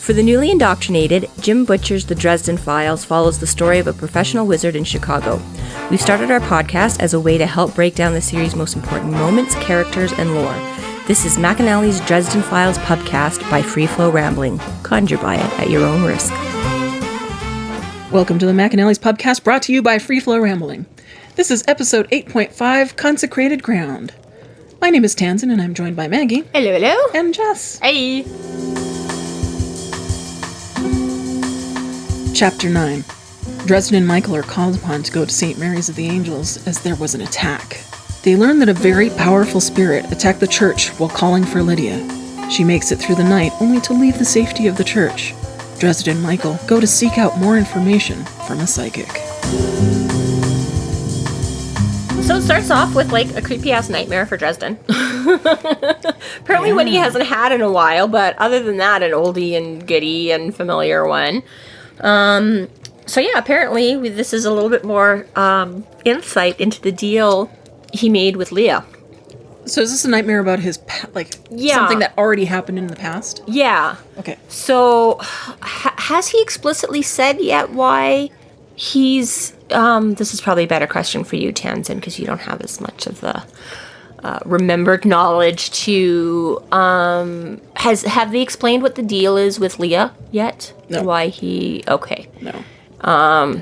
For the newly indoctrinated, Jim Butcher's The Dresden Files follows the story of a professional wizard in Chicago. We've started our podcast as a way to help break down the series' most important moments, characters, and lore. This is McAnally's Dresden Files Pubcast by Free Flow Rambling. Conjure by it at your own risk. Welcome to the McAnally's Pubcast, brought to you by Free Flow Rambling. This is episode 8.5, Consecrated Ground. My name is Tansenn, and I'm joined by Maggie. Hello, hello. And Jess. Hey. Chapter 9. Dresden and Michael are called upon to go to St. Mary's of the Angels as there was an attack. They learn that a very powerful spirit attacked the church while calling for Lydia. She makes it through the night only to leave the safety of the church. Dresden and Michael go to seek out more information from a psychic. So it starts off with like a creepy ass nightmare for Dresden. Apparently one he hasn't had in a while, but other than that, an oldie and goodie and familiar one. So yeah, apparently this is a little bit more insight into the deal he made with Leah. So is this a nightmare about his, something that already happened in the past? Yeah. Okay. So has he explicitly said yet why he's... this is probably a better question for you, Tansenn, because you don't have as much of the remembered knowledge to... Have they explained what the deal is with Leah yet? No. Why he... Okay. No.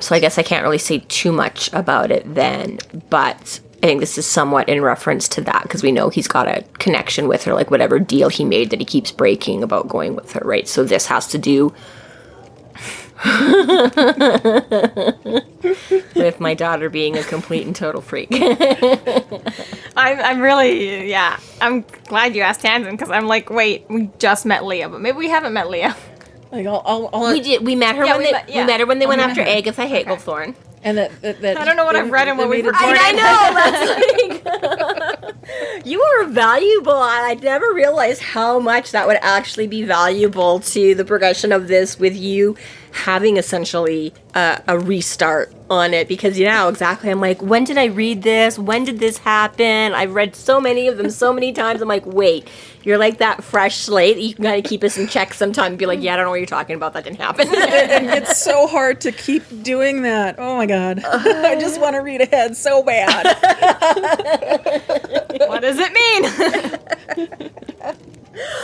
So I guess I can't really say too much about it then, but I think this is somewhat in reference to that, because we know he's got a connection with her, like whatever deal he made that he keeps breaking about going with her, right? So this has to do with my daughter being a complete and total freak. I'm really, yeah. I'm glad you asked Tansenn, because I'm like, wait, we just met Leah, but maybe we haven't met Leah. Like We did. We met her Yeah, when we they met- yeah. we met her when they went met after her. Agatha Hagelthorne. And that I don't know what I've read and what we've recorded. I know. That's like you are valuable. I never realized how much that would actually be valuable to the progression of this, with you having essentially a restart on it, because you know exactly. I'm like, when did I read this? When did this happen? I've read so many of them so many times. I'm like, wait, you're like that fresh slate. You can kind of keep us in check sometime and be like, yeah, I don't know what you're talking about. That didn't happen. It's so hard to keep doing that. Oh my god. I just want to read ahead so bad. What does it mean?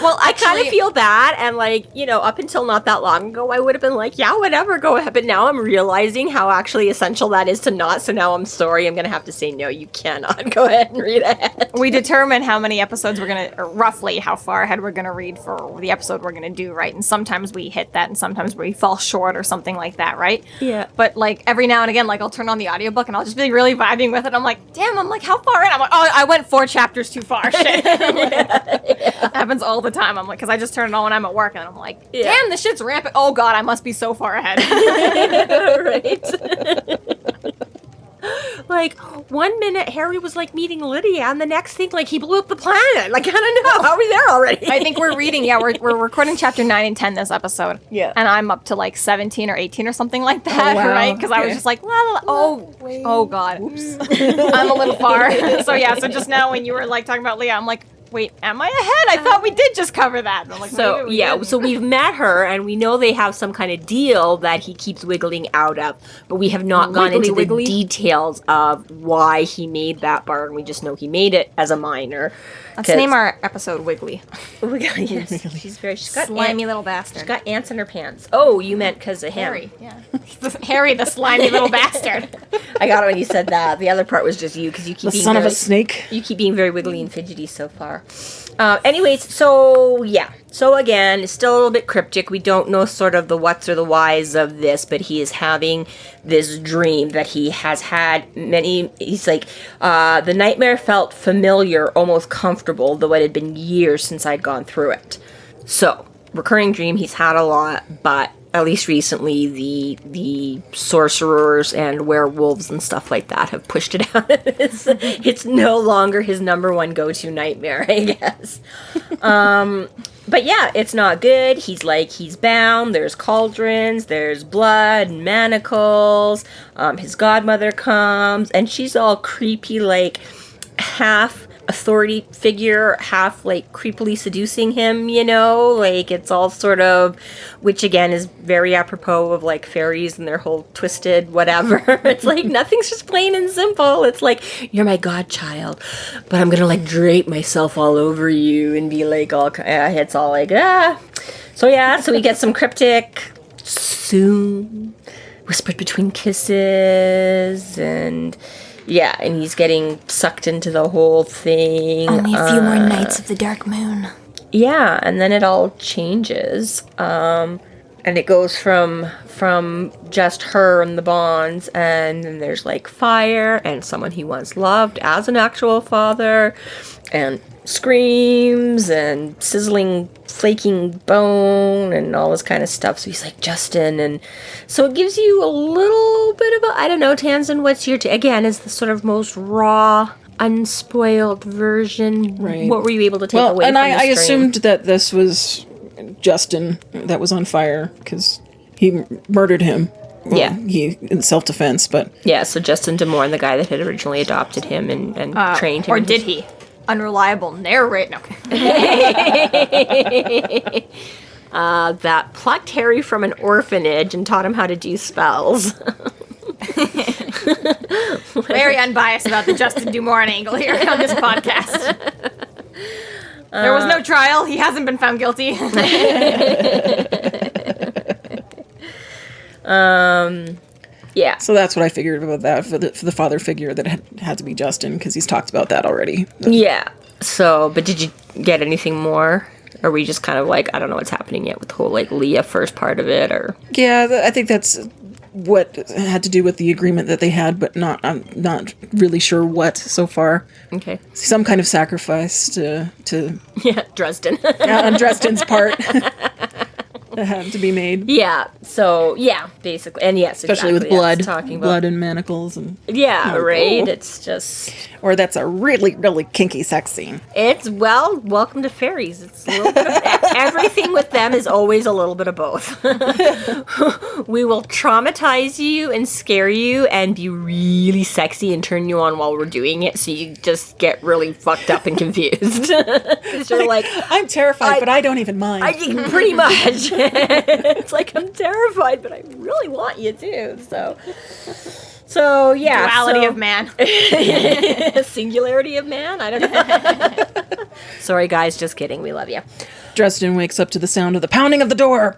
Well, I kind of feel bad, and like, you know, up until not that long ago, I would have been like, yeah, whatever, go ahead. But now I'm realizing how actually essential that is to not. So now I'm sorry, I'm going to have to say, no, you cannot. Go ahead and read ahead. We determine how many episodes we're going to, or roughly how far ahead we're going to read for the episode we're going to do, right? And sometimes we hit that, and sometimes we fall short or something like that, right? Yeah. But like every now and again, like I'll turn on the audiobook and I'll just be really vibing with it. I'm like, damn, I'm like, how far in? I'm like, oh, I went 4 chapters too far. Shit. Happens all the time. I'm like, because I just turn it on when I'm at work, and I'm like, damn, this shit's rampant. Oh god, I must be so far ahead. Right. Like, 1 minute Harry was like meeting Lydia, and the next thing, like, he blew up the planet. Like, I don't know. How are we there already? I think we're reading, we're recording chapter 9 and 10 this episode. Yeah. And I'm up to like 17 or 18 or something like that, wow. right? Because I was just like, la, la, la. Oh god. Oops. I'm a little far. So yeah, so just now when you were like talking about Leah, I'm like, wait, am I ahead? I thought we did just cover that. And I'm like, So, maybe we yeah, didn't. so we've met her, and we know they have some kind of deal that he keeps wiggling out of, but we have not gone into the details of why he made that bargain. We just know he made it as a minor. Let's name our episode Wiggly. Yes, she's got Slimy little bastard. She's got ants in her pants. Oh, you meant because of him. Harry, yeah. Harry, the slimy little bastard. I got it when you said that. The other part was just you, because you keep The being son very, of a snake. You keep being very wiggly and fidgety so far. Anyways, so yeah. So again, it's still a little bit cryptic. We don't know sort of the whats or the whys of this, but he is having this dream that he has had many. He's like, the nightmare felt familiar, almost comfortable, though it had been years since I'd gone through it. So, recurring dream, he's had a lot, but at least recently, the sorcerers and werewolves and stuff like that have pushed it out of his. It's no longer his number one go-to nightmare, I guess. But yeah, it's not good. He's bound. There's cauldrons. There's blood and manacles. His godmother comes, and she's all creepy, like half authority figure, half like creepily seducing him, you know, like it's all sort of, which again is very apropos of like fairies and their whole twisted whatever. It's like nothing's just plain and simple. It's like, you're my godchild, but I'm gonna like drape myself all over you and be like all, it's all like, So yeah, so we get some cryptic soon, whispered between kisses, and yeah, and he's getting sucked into the whole thing. Only a few more nights of the dark moon. Yeah, and then it all changes. And it goes from just her and the bonds, and then there's like fire and someone he once loved as an actual father, and screams and sizzling, flaking bone and all this kind of stuff. So he's like, Justin, and so it gives you a little bit of a, I don't know, Tansenn, what's your again, is the sort of most raw, unspoiled version. Right. What were you able to take away and from I this dream? assumed that this was Justin that was on fire because he murdered him. Well, Yeah. He in self-defense, but Yeah, so Justin Demorne, the guy that had originally adopted him and trained him. Or did he? Unreliable narrate. No. That plucked Harry from an orphanage and taught him how to do spells. Very unbiased about the Justin Dumorne angle here on this podcast. There was no trial. He hasn't been found guilty. Yeah. so that's what I figured about that for the father figure that had to be Justin because he's talked about that already. Yeah. So, but did you get anything more? Or were you just kind of like, I don't know what's happening yet with the whole like Leah first part of it, or? Yeah, I think that's what had to do with the agreement that they had, but I'm not really sure what so far. Okay. Some kind of sacrifice to Yeah, Dresden. on Dresden's part that had to be made. Yeah. So yeah, basically, and yes, Especially exactly, with blood, that's talking about. blood and manacles, and Yeah, Oh, right. cool. It's just, or that's a really, really kinky sex scene. it's welcome to fairies. It's a little bit of everything with them is always a little bit of both. We will traumatize you and scare you and be really sexy and turn you on while we're doing it, so you just get really fucked up and confused. 'Cause you're like, I'm terrified, but I don't even mind. pretty much. It's like, I'm terrified, but I really want you to. So yeah. Duality of man. Singularity of man? I don't know. Sorry, guys. Just kidding. We love you. Dresden wakes up to the sound of the pounding of the door.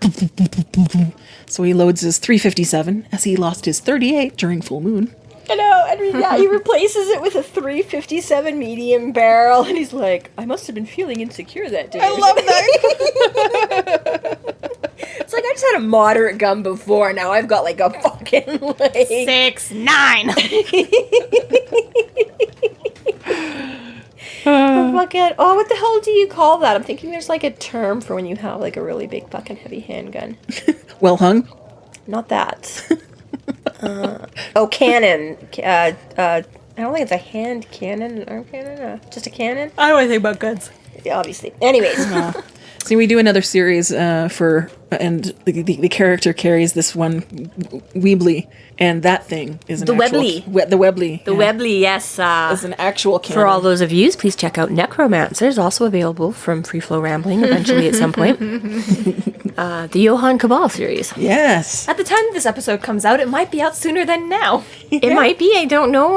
So he loads his 357 as he lost his 38 during full moon. I know. And yeah, he replaces it with a 357 medium barrel, and he's like, I must have been feeling insecure that day. I love that. It's like, I just had a moderate gun before. Now I've got like a fucking like 6'9". fucking, oh, what the hell do you call that? I'm thinking there's like a term for when you have like a really big fucking heavy handgun. Well hung. Not that. Cannon. I don't think it's a hand cannon, an arm cannon, just a cannon. I don't think about guns. Yeah, obviously. Anyways. See, we do another series and the character carries this one Weebly, and that thing is an The actual, Webley. the Webley. The Webley, yes. is an actual cannon. For all those of you, please check out Necromancers, also available from Free Flow Rambling eventually at some point. The Johann Cabal series. Yes. At the time this episode comes out, it might be out sooner than now. It might be. I don't know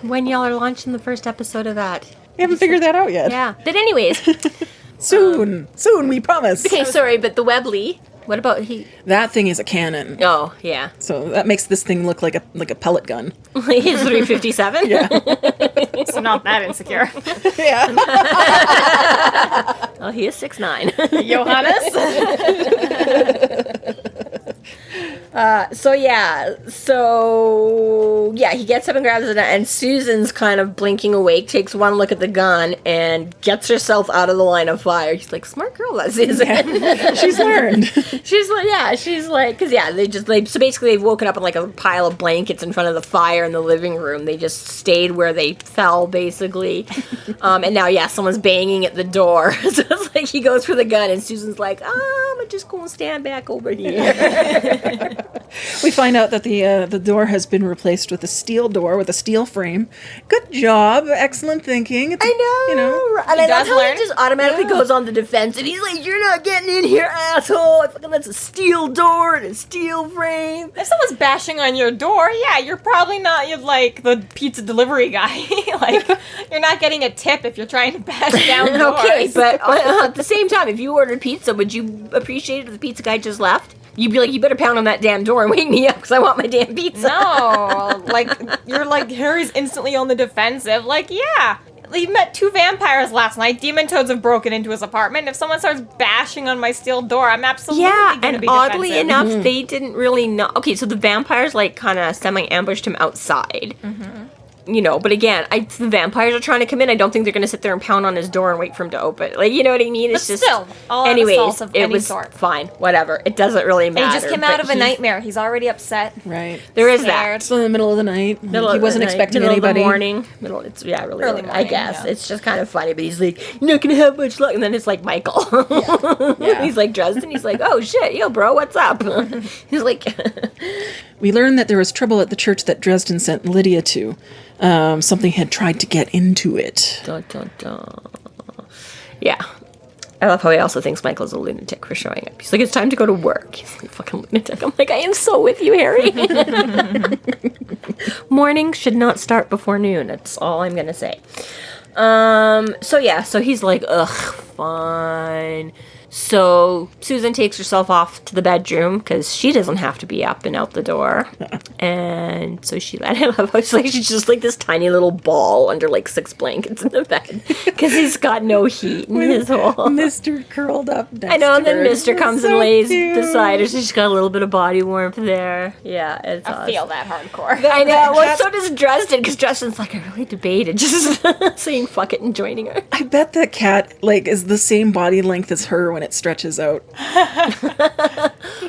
when y'all are launching the first episode of that. We haven't figured that out yet. Yeah. But anyways. Soon, we promise. Okay, sorry, but the Webley. What about he? That thing is a cannon. Oh, yeah. So that makes this thing look like a pellet gun. He's 357? Yeah. So not that insecure. Yeah. Oh, he is 6'9". Johannes? So he gets up and grabs it, and Susan's kind of blinking awake, takes one look at the gun, and gets herself out of the line of fire. She's like, smart girl, that Susan. She's learned. She's like, because so basically they've woken up in like a pile of blankets in front of the fire in the living room. They just stayed where they fell, basically. And now, someone's banging at the door. So it's like he goes for the gun, and Susan's like, I'm just going to stand back over here. We find out that the door has been replaced with a steel door with a steel frame. Good job. Excellent thinking. I know. You know. And I love does how learn. he just automatically goes on the defense, and he's like, "You're not getting in here, asshole! That's a steel door and a steel frame." If someone's bashing on your door, yeah, you're probably not like the pizza delivery guy. Like, you're not getting a tip if you're trying to bash down doors. Okay, but at the same time, if you ordered pizza, would you appreciate it if the pizza guy just left? You'd be like, "You better pound on that damn door and wake me up because I want my damn pizza." No, like, you're like, Harry's instantly on the defensive. Like, yeah, he met 2 vampires last night. Demon toads have broken into his apartment. If someone starts bashing on my steel door, I'm absolutely going to and be oddly defensive. enough, they didn't really know. Okay, so the vampires like kind of semi-ambushed him outside. You know, but again, the vampires are trying to come in. I don't think they're going to sit there and pound on his door and wait for him to open. Like, you know what I mean? It's But just still, all out anyways, assaults of it any was sort. fine. Whatever. It doesn't really matter. And he just came out but of a nightmare. He's already upset. Right. There is Scared. that. So in the middle of the night, he wasn't expecting middle anybody. Of the morning. It's really Early early, I morning, guess. yeah. It's just kind of funny, but he's like, "You're not gonna have much luck," and then it's like Michael. Yeah. He's like Dresden. He's like, "Oh shit, yo, bro, what's up?" He's like, We learned that there was trouble at the church that Dresden sent Lydia to. Something had tried to get into it. dun, dun, dun. Yeah. I love how he also thinks Michael's a lunatic for showing up. He's like, "It's time to go to work." He's like, "Fucking lunatic." I'm like, I am so with you, Harry. Morning should not start before noon. That's all I'm gonna say. So he's like, "Ugh, fine." So Susan takes herself off to the bedroom because she doesn't have to be up and out the door. And so I love how she's just like this tiny little ball under like 6 blankets in the bed because he's got no heat in his hole. Mr. curled up next I know, and to then her. Mr. comes and So lays cute. beside her, so she's got a little bit of body warmth there. Yeah, it's I awesome. feel that hardcore. I know. Well, so does Dresden, because Dresden's like, I really debated just saying fuck it and joining her. I bet that cat is the same body length as her when it stretches out.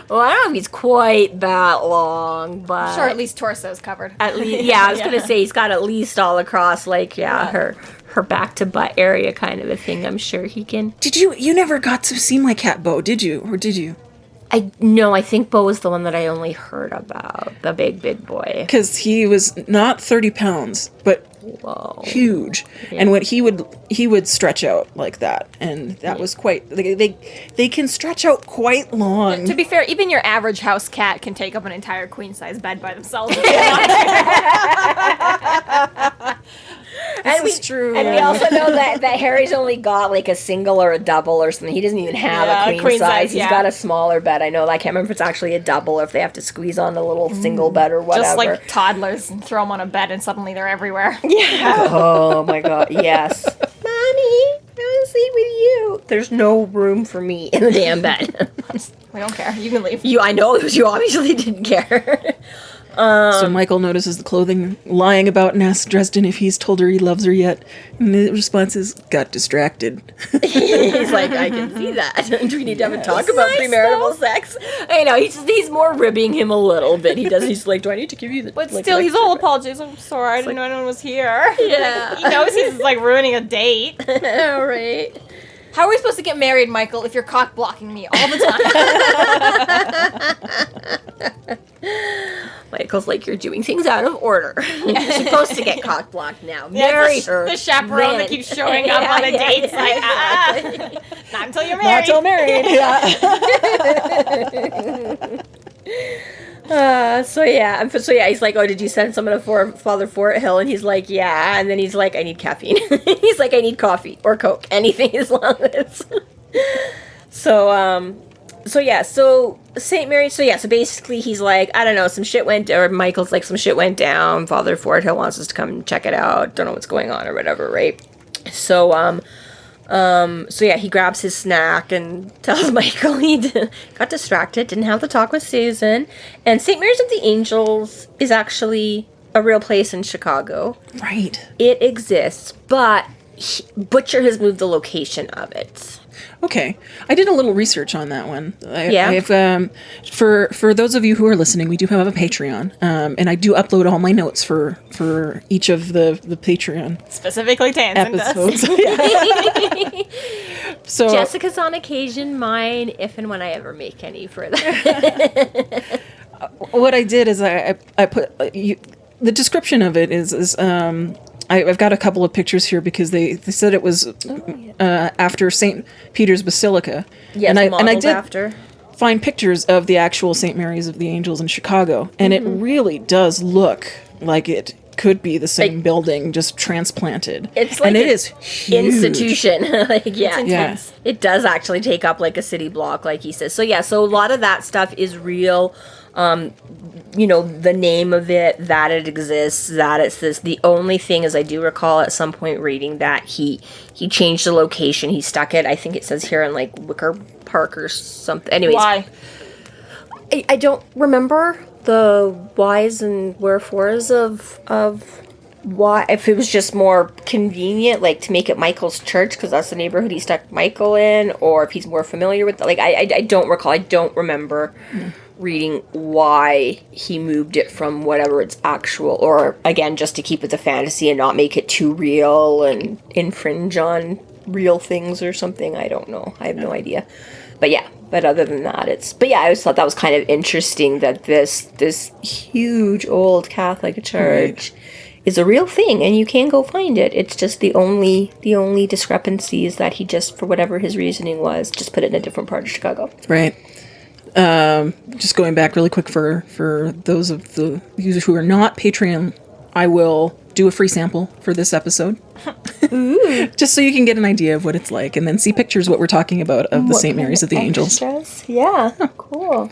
Well, I don't know if he's quite that long, but Sure, at least torso's covered. at least, yeah, I was gonna say he's got at least all across, her back to butt area kind of a thing. I'm sure he can. Did you never got to see my cat Bo, did you? Or did you? I think Bo was the one that I only heard about, the big boy. Because he was not 30 pounds, but Whoa. huge. And when he would stretch out like that, and that was quite. They can stretch out quite long. To be fair, even your average house cat can take up an entire queen-size bed by themselves. This is true. And we also know that Harry's only got like a single or a double or something. He doesn't even have Yeah, a queen size. He's yeah. got a smaller bed. I know that. I can't remember if it's actually a double or if they have to squeeze on a little single bed or whatever. Just like toddlers and throw them on a bed and suddenly they're everywhere. Yeah. Oh my god. Yes. Mommy, I want to sleep with you. There's no room for me in the damn bed. We don't care. You can leave. I know you obviously didn't care. So Michael notices the clothing lying about and asks Dresden if he's told her he loves her yet. And the response is, got distracted. He's like, I can see that. Do we need to have a talk about premarital sex? I know, he's more ribbing him a little bit. He's like, do I need to give you the... But like, still, he's lecture? all apologies. I'm sorry. I didn't know anyone was here. Yeah. He knows he's like ruining a date. All right. How are we supposed to get married, Michael, if you're cock blocking me all the time? Michael's like, you're doing things out of order. You're supposed to get cock blocked now. Marry her. The chaperone that keeps showing up on the dates. Exactly. Not until you're Not married. till married. Yeah. So he's like, oh, did you send someone to Father Fort Hill? And he's like, yeah. And then he's like, I need caffeine. He's like, I need coffee or Coke, anything as long as. So St. Mary, so basically he's like, I don't know, Michael's like, some shit went down. Father Fort Hill wants us to come check it out. Don't know what's going on or whatever, right? So he grabs his snack and tells Michael he got distracted, didn't have the talk with Susan. And St. Mary's of the Angels is actually a real place in Chicago. Right. It exists, but Butcher has moved the location of it. Okay. I did a little research on that one. Yeah. I've, for those of you who are listening, we do have a Patreon. And I do upload all my notes for each of the Patreon Specifically Tansenn does. episodes. So Jessica's on occasion mine, if and when I ever make any further. what I did is I put the description of it is I've got a couple of pictures here because they said it was after St. Peter's Basilica. Yes, and I modeled did after. find pictures of the actual St. Mary's of the Angels in Chicago, and it really does look like it could be the same building, just transplanted. It's like and it an is huge. institution. Like, yeah, intense. it does actually take up like a city block, like he says. So yeah, so a lot of that stuff is real. The name of it, that it exists, that it's this. The only thing is, I do recall at some point reading that he changed the location. He stuck it. I think it says here in like Wicker Park or something. Anyways, Why? I don't remember the whys and wherefores of why, if it was just more convenient, like to make it Michael's church because that's the neighborhood he stuck Michael in, or if he's more familiar with it. Like I don't recall. I don't remember reading why he moved it from whatever its actual, or again just to keep it the fantasy and not make it too real and infringe on real things or something. I don't know. I have no idea. But yeah. But other than that, I always thought that was kind of interesting that this huge old Catholic church is a real thing, and you can go find it. It's just the only discrepancy is that he just, for whatever his reasoning was, just put it in a different part of Chicago. Right. Just going back really quick for those of the users who are not Patreon, I will do a free sample for this episode. Just so you can get an idea of what it's like, and then see pictures what we're talking about of the St. Mary's of the Angels. Yeah, cool.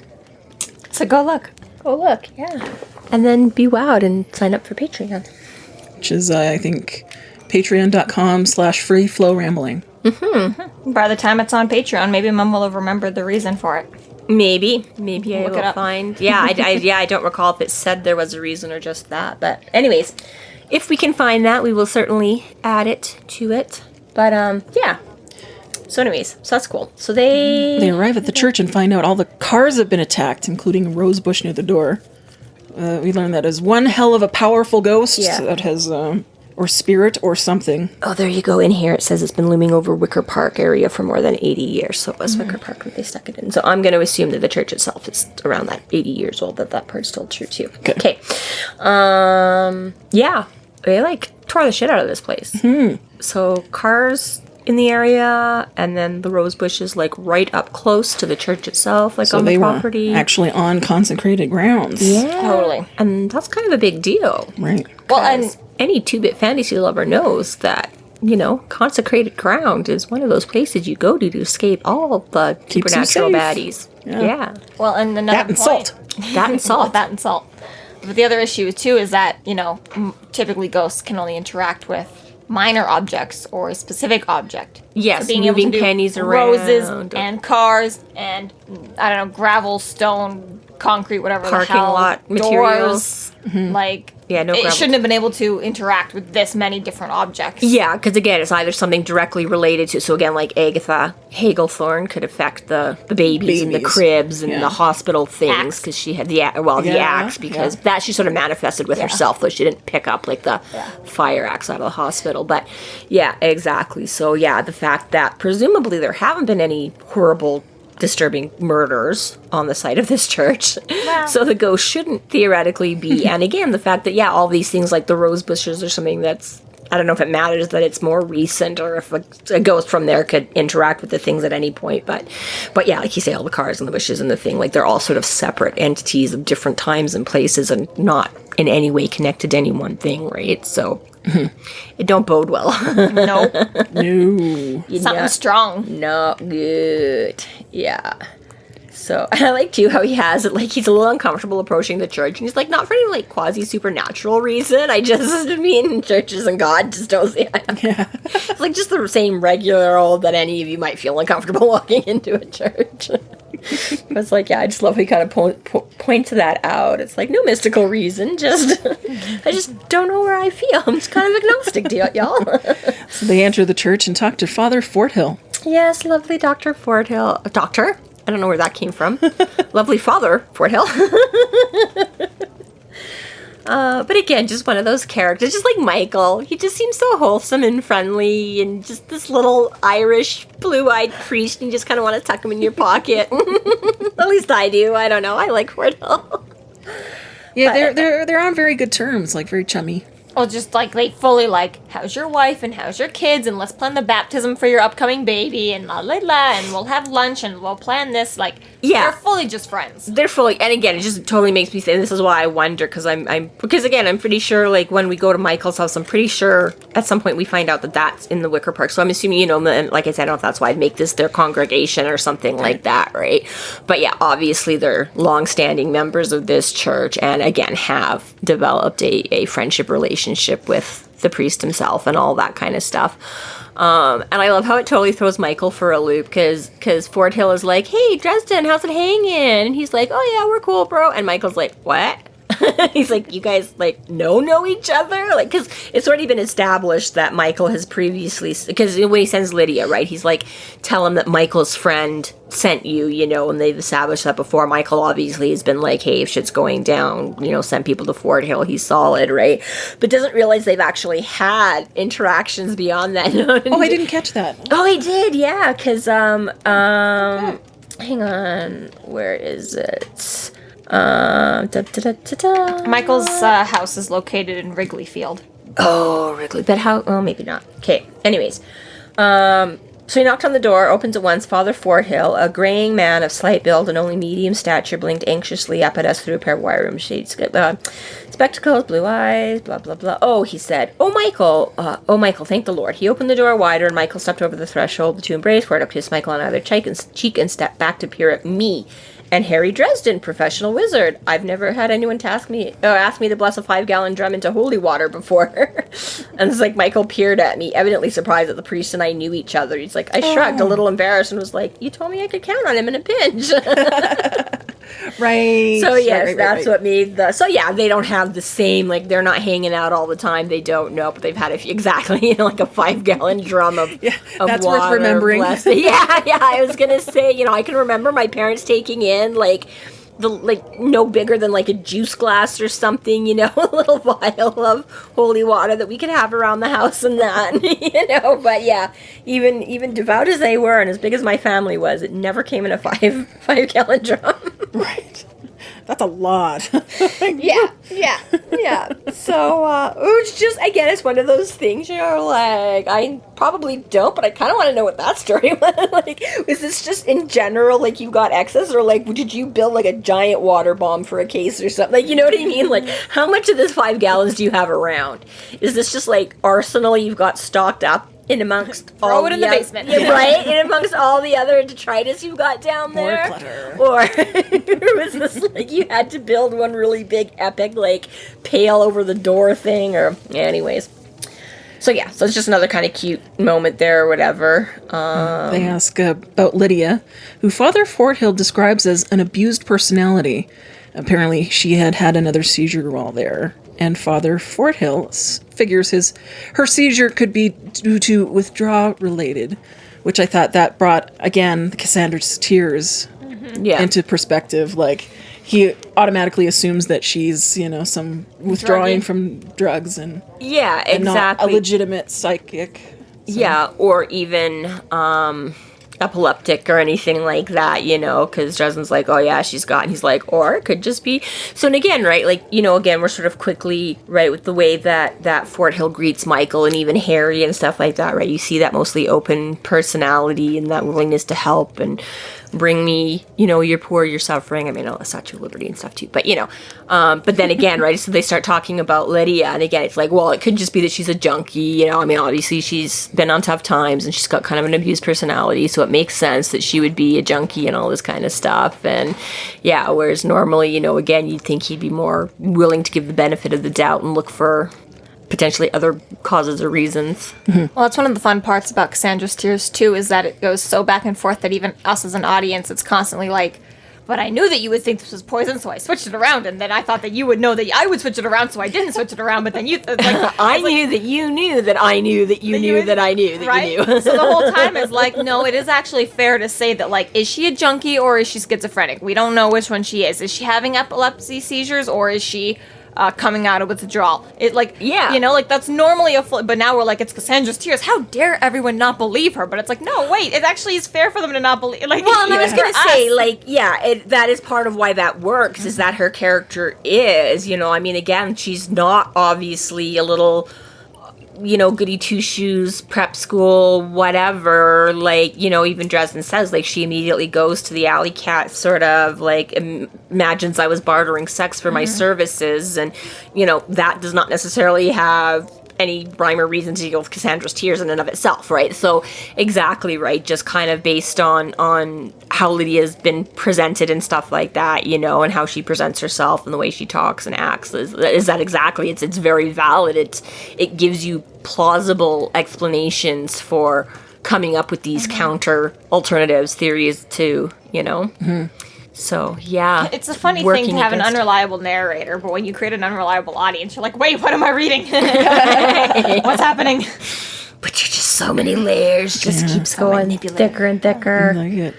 So go look. Go look, yeah. And then be wowed and sign up for Patreon. Which is, I think, patreon.com/freeflowrambling. By the time it's on Patreon, maybe Mum will have remembered the reason for it. Maybe I Look it will up. find. Yeah, I don't recall if it said there was a reason or just that. But anyways, if we can find that, we will certainly add it to it. But yeah. So anyways, so that's cool. So They arrive at the church and find out all the cars have been attacked, including a rose bush near the door. We learn that is one hell of a powerful ghost that has, or spirit or something. Oh, there you go. In here it says it's been looming over Wicker Park area for more than 80 years. So it was Wicker Park when they stuck it in. So I'm going to assume that the church itself is around that 80 years old, that part's still true too. Okay. Yeah. They tore the shit out of this place. So cars in the area, and then the rose bushes right up close to the church itself, So on they the were property. actually on consecrated grounds. Yeah. Totally. And that's kind of a big deal. Right. Well, and Any 2-bit fantasy lover knows that, consecrated ground is one of those places you go to escape all the Keeps you supernatural safe. baddies. Yeah. well, and another That and point, salt. That and salt. that and salt. But the other issue too is that typically ghosts can only interact with minor objects or a specific object. Yes, so being moving able to do pennies roses around. and cars and gravel, stone, concrete, whatever Parking the hell, lot doors, materials. Yeah, no it gravel. shouldn't have been able to interact with this many different objects. Yeah, because again, it's either something directly related to. So again, like Agatha Hagelthorne could affect the babies and the cribs and the hospital things Axe. because she had the axe because that she sort of manifested with herself, though she didn't pick up the fire axe out of the hospital. But yeah, exactly. So yeah, the fact that presumably there haven't been any horrible, disturbing murders on the site of this church. So the ghost shouldn't theoretically be. And again, the fact that, all these things like the rose bushes or something that's, I don't know if it matters that it's more recent or if a ghost from there could interact with the things at any point. But yeah, like you say, all the cars and the bushes and the thing, they're all sort of separate entities of different times and places and not in any way connected to any one thing, right? So it don't bode well. Nope. No. Something strong. Not good. Yeah. So I like too how he has it he's a little uncomfortable approaching the church, and he's not for any quasi supernatural reason. I mean churches and God just don't see. It's just the same regular old that any of you might feel uncomfortable walking into a church. It's I just love how he kind of points that out. It's no mystical reason, just I just don't know where I feel. I'm just kind of agnostic to it, y'all. So they enter the church and talk to Father Forthill. Yes, lovely Dr. Forthill. Doctor? I don't know where that came from. Lovely Father Forthill. But again, just one of those characters, just like Michael. He just seems so wholesome and friendly and just this little Irish blue-eyed priest, and you just kind of want to tuck him in your pocket. At least I do. I don't know. I like Forthill. Yeah, they're on very good terms, like very chummy. Well, just like they fully like, how's your wife and how's your kids, and let's plan the baptism for your upcoming baby, and la la la, and we'll have lunch and we'll plan this. Like, they're fully just friends. They're fully, and again, it just totally makes me say, this is why I wonder, because because again, I'm pretty sure, like, when we go to Michael's house, I'm pretty sure at some point we find out that that's in the Wicker Park. So I'm assuming, and like I said, I don't know if that's why I'd make this their congregation or something like that, right? But yeah, obviously they're long-standing members of this church, and again, have developed a friendship relationship with the priest himself and all that kind of stuff. And I love how it totally throws Michael for a loop, because Fort Hill is like, hey, Dresden, how's it hanging? And he's like, oh yeah, we're cool, bro. And Michael's like, what? He's like, you guys, like, know each other? Like, because it's already been established that Michael has previously, because when he sends Lydia, right, he's like, tell him that Michael's friend sent you, and they've established that before. Michael obviously has been like, hey, if shit's going down, send people to Fort Hill, he's solid, right? But doesn't realize they've actually had interactions beyond that. Oh, I didn't catch that. Oh, he did, yeah, because, hang on, where is it? Michael's house is located in Wrigley Field. Oh, Wrigley. But how? Well, maybe not. Okay. Anyways. So he knocked on the door, opens at once. Father Fort Hill, a graying man of slight build and only medium stature, blinked anxiously up at us through a pair of wire room shades. Spectacles, blue eyes, blah, blah, blah. Oh, he said. Oh, Michael, thank the Lord. He opened the door wider, and Michael stepped over the threshold. The two embraced, Fort up kissed Michael on either cheek and stepped back to peer at me. And Harry Dresden, professional wizard. I've never had anyone ask me to bless a 5-gallon drum into holy water before. And it's like Michael peered at me, evidently surprised that the priest and I knew each other. He's like, I shrugged, a little embarrassed, and was like, you told me I could count on him in a pinch. Right. So yes, right. that's what made the. So yeah, they don't have the same, like, they're not hanging out all the time. They don't know, but they've had a few, exactly, like a 5-gallon drum of that's water. worth remembering. Yeah. I was gonna say, I can remember my parents taking in no bigger than like a juice glass or something, a little vial of holy water that we could have around the house and that, But yeah, even devout as they were and as big as my family was, it never came in a 5-gallon drum. Right. That's a lot. Yeah. So, it's just, again, it's one of those things, like, I probably don't, but I kind of want to know what that story was. Like, was this just in general, like, you got excess, or, like, did you build, like, a giant water bomb for a case or something? Like, you know what I mean? Like, how much of this 5 gallons do you have around? Is this just, like, arsenal you've got stocked up in amongst all it in the basement. Yeah, right? In amongst all the other detritus you've got down there? More clutter. Or was this like you had to build one really big epic like pail over the door thing? Or anyways. So yeah, so it's just another kind of cute moment there or whatever. They ask about Lydia, who Father Fort Hill describes as an abused personality. Apparently she had another seizure while there. And Father Fort Hill figures her seizure could be due to withdrawal related, which I thought that brought, again, Cassandra's tears into perspective. Like, he automatically assumes that she's, some withdrawing from drugs and exactly. And not a legitimate psychic. So. Yeah, or even epileptic or anything like that, because Dresden's like, oh yeah, she's got, and he's like, or it could just be. So, and again, right, like, again, we're sort of quickly, right, with the way that Fort Hill greets Michael and even Harry and stuff like that, right, you see that mostly open personality and that willingness to help and bring me, you're poor, you're suffering. I mean, the Statue of Liberty and stuff too, but but then again, right, so they start talking about Lydia, and again, it's like, well, it could just be that she's a junkie, I mean, obviously she's been on tough times and she's got kind of an abused personality, so it makes sense that she would be a junkie and all this kind of stuff. And yeah, whereas normally, again, you'd think he'd be more willing to give the benefit of the doubt and look for potentially other causes or reasons. Well, that's one of the fun parts about Cassandra's tears, too, is that it goes so back and forth that even us as an audience, it's constantly like, but I knew that you would think this was poison, so I switched it around, and then I thought that you would know that I would switch it around, so I didn't switch it around, but then you... I knew that you knew that I knew that you knew that I knew that you knew. So the whole time is like, no, it is actually fair to say that, like, is she a junkie or is she schizophrenic? We don't know which one she is. Is she having epilepsy seizures or is she coming out of withdrawal. It like, Yeah. you know, like that's normally but now we're like, it's Cassandra's tears. How dare everyone not believe her? But it's like, no, wait, it actually is fair for them to not believe. Like, Well, and I was going to for say, us. like, that is part of why that works, is that her character is, you know, I mean, again, she's not obviously a little, you know, goody two-shoes, prep school, whatever, like, you know, even Dresden says, like, she immediately goes to the alley cat, sort of, like, imagines I was bartering sex for my services, and, you know, that does not necessarily have any rhyme or reason to deal with Cassandra's tears in and of itself, right? So, exactly right, just kind of based on how Lydia's been presented and stuff like that, you know, and how she presents herself and the way she talks and acts, is that exactly, it's very valid. It gives you plausible explanations for coming up with these counter alternatives, theories too, you know? So, yeah. It's a funny thing working to have an against- unreliable narrator, but when you create an unreliable audience, you're like, wait, what am I reading? What's happening? But you're just so many layers, just keeps going thicker and thicker. Like it.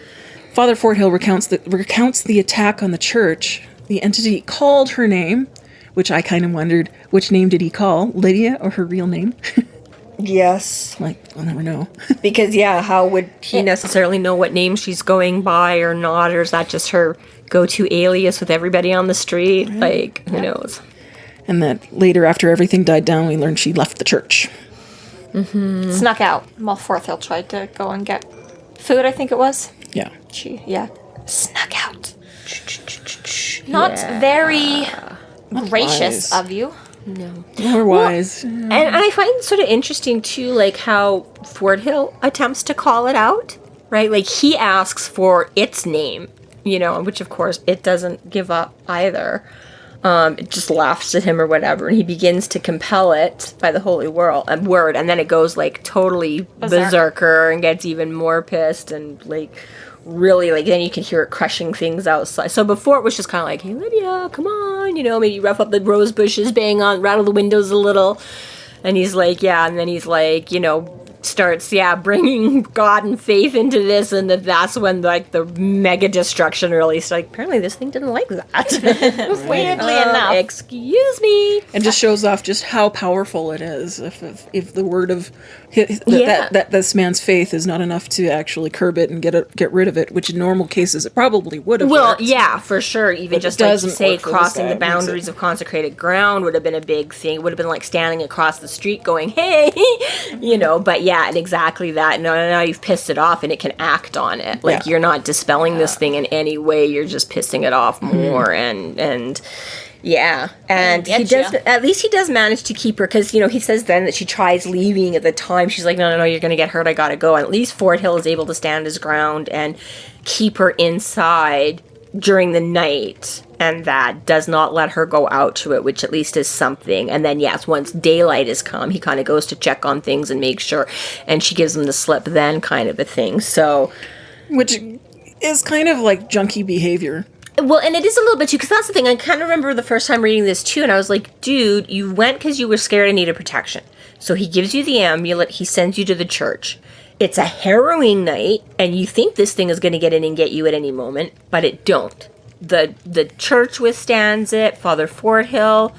Father Forthill recounts the attack on the church. The entity called her name, which I kind of wondered, which name did he call? Lydia or her real name? Yes. Like, I'll never know. Because, yeah, how would he necessarily know what name she's going by or not? Or is that just her go-to alias with everybody on the street? Like, who knows? And that later, after everything died down, we learned she left the church. Snuck out while Forthill tried to go and get food, I think it was. Yeah. Snuck out. Not very gracious wise. of you. More wise. And I find it sort of interesting, too, like how Forthill attempts to call it out, right? Like, he asks for its name, you know, which, of course, it doesn't give up either. It just laughs at him or whatever, and he begins to compel it by the holy word, and then it goes, like, totally berserker and gets even more pissed and, like, really, like, then you can hear it crushing things outside. So before it was just kind of like, hey, Lydia, come on, you know, maybe rough up the rose bushes, rattle the windows a little. And he's like, yeah, and then he's like, you know, starts, bringing God and faith into this, and that's when, like, the mega destruction really starts. Like, apparently this thing didn't like that. Weirdly enough. Excuse me. And just shows off just how powerful it is. If the word of that this man's faith is not enough to actually curb it and get rid of it, which in normal cases it probably would have. Well, worked. yeah, for sure. Even But just it like you doesn't say, work for this crossing guy. the It makes boundaries of consecrated ground would have been a big thing. It would have been like standing across the street going, hey, you know, but yeah, and exactly that. Now you've pissed it off and it can act on it. Like, you're not dispelling this thing in any way. You're just pissing it off more. And yeah, and he does. At least he does manage to keep her, because, you know, he says then that she tries leaving at the time. She's like, no, you're gonna get hurt. I gotta go. And at least Forthill is able to stand his ground and keep her inside during the night, and that does not let her go out to it, which at least is something. And then, yes, once daylight has come, he kind of goes to check on things and make sure, and she gives him the slip then, kind of a thing. So, Which is kind of like junkie behavior. well, and it is a little bit too, because that's the thing. I kind of remember the first time reading this too, and I was like, dude, you went because you were scared and needed protection. So he gives you the amulet, he sends you to the church. It's a harrowing night, and you think this thing is going to get in and get you at any moment, but it don't. The church withstands it, Father Forthill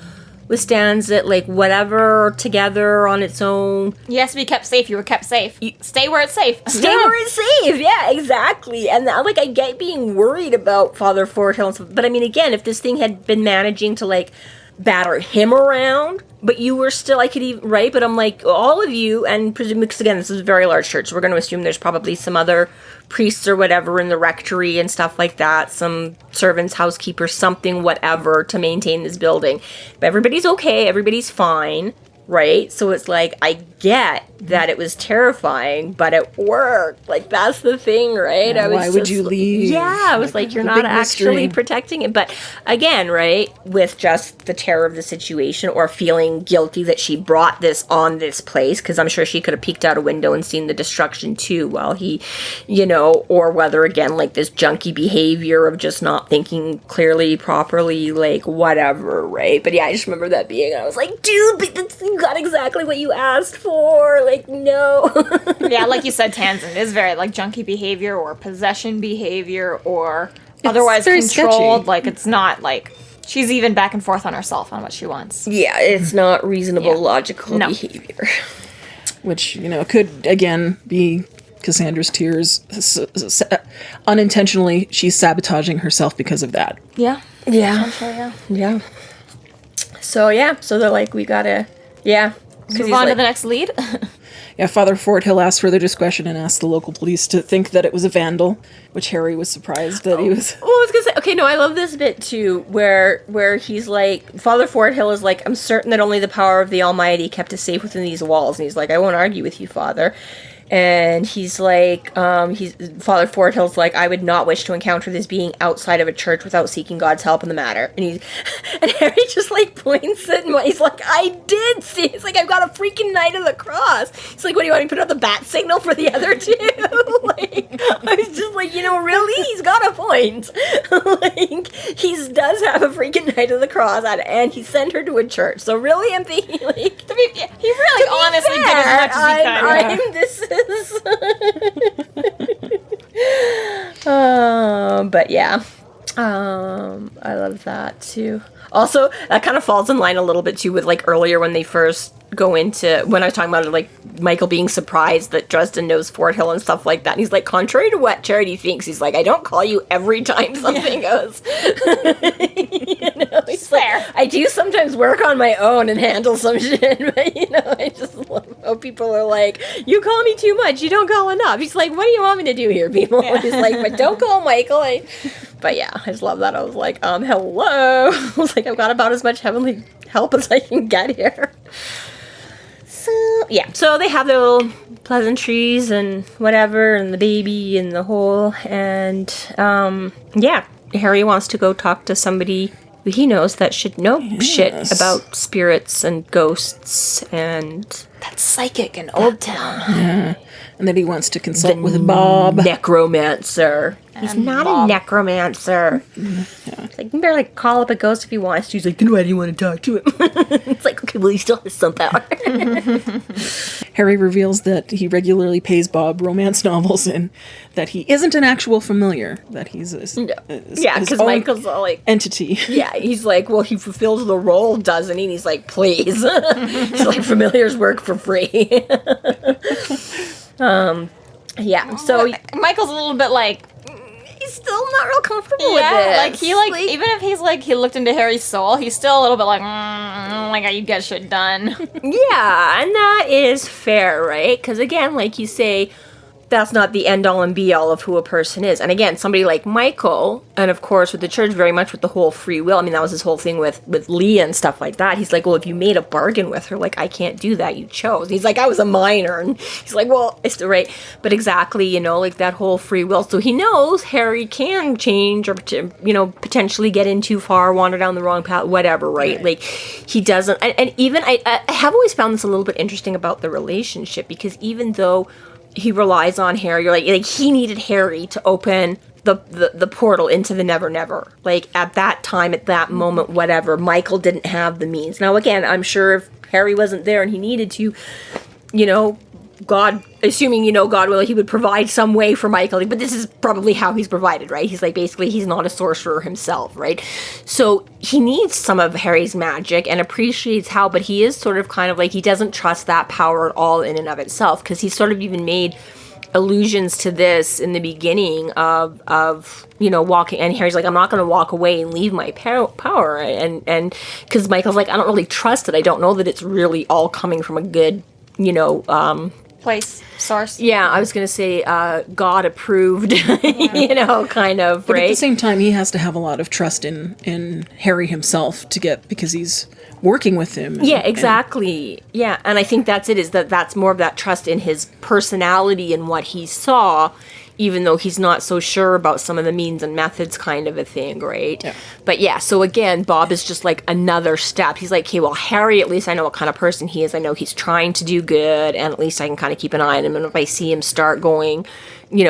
withstands it, like, whatever, together on its own. You have to be kept safe. You were kept safe. Stay where it's safe. Stay where it's safe, yeah, exactly. And like, I get being worried about Father Forthill and stuff, but I mean, again, if this thing had been managing to, like, batter him around, but you were still, I could even, right? But I'm like, all of you, and presumably, because again, this is a very large church, so we're going to assume there's probably some other priests or whatever in the rectory and stuff like that, some servants, housekeepers, something, whatever, to maintain this building. But everybody's okay, everybody's fine, right? So it's like, I get that it was terrifying, but it worked. Like, that's the thing, right? Yeah, I was why would just you like- leave? Yeah, I was like, you're The not big actually mystery. protecting it. But again, right, with just the terror of the situation, or feeling guilty that she brought this on this place, because I'm sure she could have peeked out a window and seen the destruction too while he, you know, or whether, again, like this junky behavior of just not thinking clearly, properly, like, whatever, right? But yeah, I just remember that being, I was like, dude, but you got exactly what you asked for. Like, no. Yeah, like you said, Tansenn is very, like, junky behavior or possession behavior or otherwise very controlled. sketchy. Like, it's not, like, She's even back and forth on herself on what she wants. Yeah, it's not reasonable, logical No. behavior. Which, could, again, be Cassandra's tears. Unintentionally, she's sabotaging herself because of that. Yeah. Yeah. I'm sure, yeah. Yeah. So they're like, we gotta, Move on to the next lead. Yeah, Father Forthill asked further discretion and asked the local police to think that it was a vandal, which Harry was surprised that he was... Well, I was gonna say, okay, no, I love this bit too, where he's like, Father Forthill is like, I'm certain that only the power of the Almighty kept us safe within these walls, and he's like, I won't argue with you, Father. And he's like, Father Forthill's like, I would not wish to encounter this being outside of a church without seeking God's help in the matter. And Harry just like points it, and he's like, I did see it. He's like, I've got a freaking Knight of the Cross. He's like, what do you want me to put out the bat signal for the other two? Like, I was just like, really? He's got a point. Like, he does have a freaking Knight of the Cross, and he sent her to a church. So really, I'm thinking, like, He really honestly did as much as he could. This is but yeah, I love that too. Also, that kind of falls in line a little bit too with like earlier when they first go into, when I was talking about it, like Michael being surprised that Dresden knows Fort Hill and stuff like that. And he's like, contrary to what Charity thinks, he's like, I don't call you every time something goes. He's fair. Like, I do sometimes work on my own and handle some shit, but I just love how people are like, you call me too much, you don't call enough. He's like, what do you want me to do here, people? Yeah. He's like, but don't call Michael. But yeah, I just love that. I was like, hello. I was like, I've got about as much heavenly help as I can get here. So they have their little pleasantries and whatever, and the baby and the whole, and Harry wants to go talk to somebody who he knows that should know shit about spirits and ghosts and... That's psychic in Old Town. Yeah. And then he wants to consult with Bob. Necromancer. He's not Bob. a necromancer. Yeah. It's like, you can barely call up a ghost if he wants to. He's like, then why do you want to talk to him? It's like, okay, well, he still has some power. Harry reveals that he regularly pays Bob romance novels and that he isn't an actual familiar, that he's his because Michael's all like... entity. Yeah, he's like, well, he fulfills the role, doesn't he? And he's like, please. He's like, familiars work for free. So... Michael's a little bit like... He's still not real comfortable with this. like he even if he's like he looked into Harry's soul, he's still a little bit like you get shit done. Yeah, and that is fair, right? Because again, like you say, that's not the end all and be all of who a person is. And again, somebody like Michael, and of course with the church, very much with the whole free will. I mean, that was his whole thing with Leah and stuff like that. He's like, well, if you made a bargain with her, like, I can't do that. You chose. And he's like, I was a minor. And he's like, well, it's still right. But exactly, like that whole free will. So he knows Harry can change or, potentially get in too far, wander down the wrong path, whatever, right? Like, he doesn't. And even, I have always found this a little bit interesting about the relationship, because even though he relies on Harry, like he needed Harry to open the portal into the Never Never. Like, at that time, at that moment, whatever, Michael didn't have the means. Now, again, I'm sure if Harry wasn't there and he needed to, God, assuming, God will, he would provide some way for Michael. But this is probably how he's provided, right? He's like, basically, he's not a sorcerer himself, right? So he needs some of Harry's magic and appreciates how, but he is sort of kind of like, he doesn't trust that power at all in and of itself, because he's sort of even made allusions to this in the beginning of walking, and Harry's like, I'm not going to walk away and leave my power, and because Michael's like, I don't really trust it. I don't know that it's really all coming from a good, place, source. Yeah, I was going to say God approved, kind of, but right? at the same time, he has to have a lot of trust in Harry himself because he's working with him. Yeah, exactly. And I think that's it, is that's more of that trust in his personality and what he saw, even though he's not so sure about some of the means and methods, kind of a thing, right? Yeah. But yeah, so again, Bob is just like another step. He's like, okay, well, Harry, at least I know what kind of person he is. I know he's trying to do good, and at least I can kind of keep an eye on him. And if I see him start going,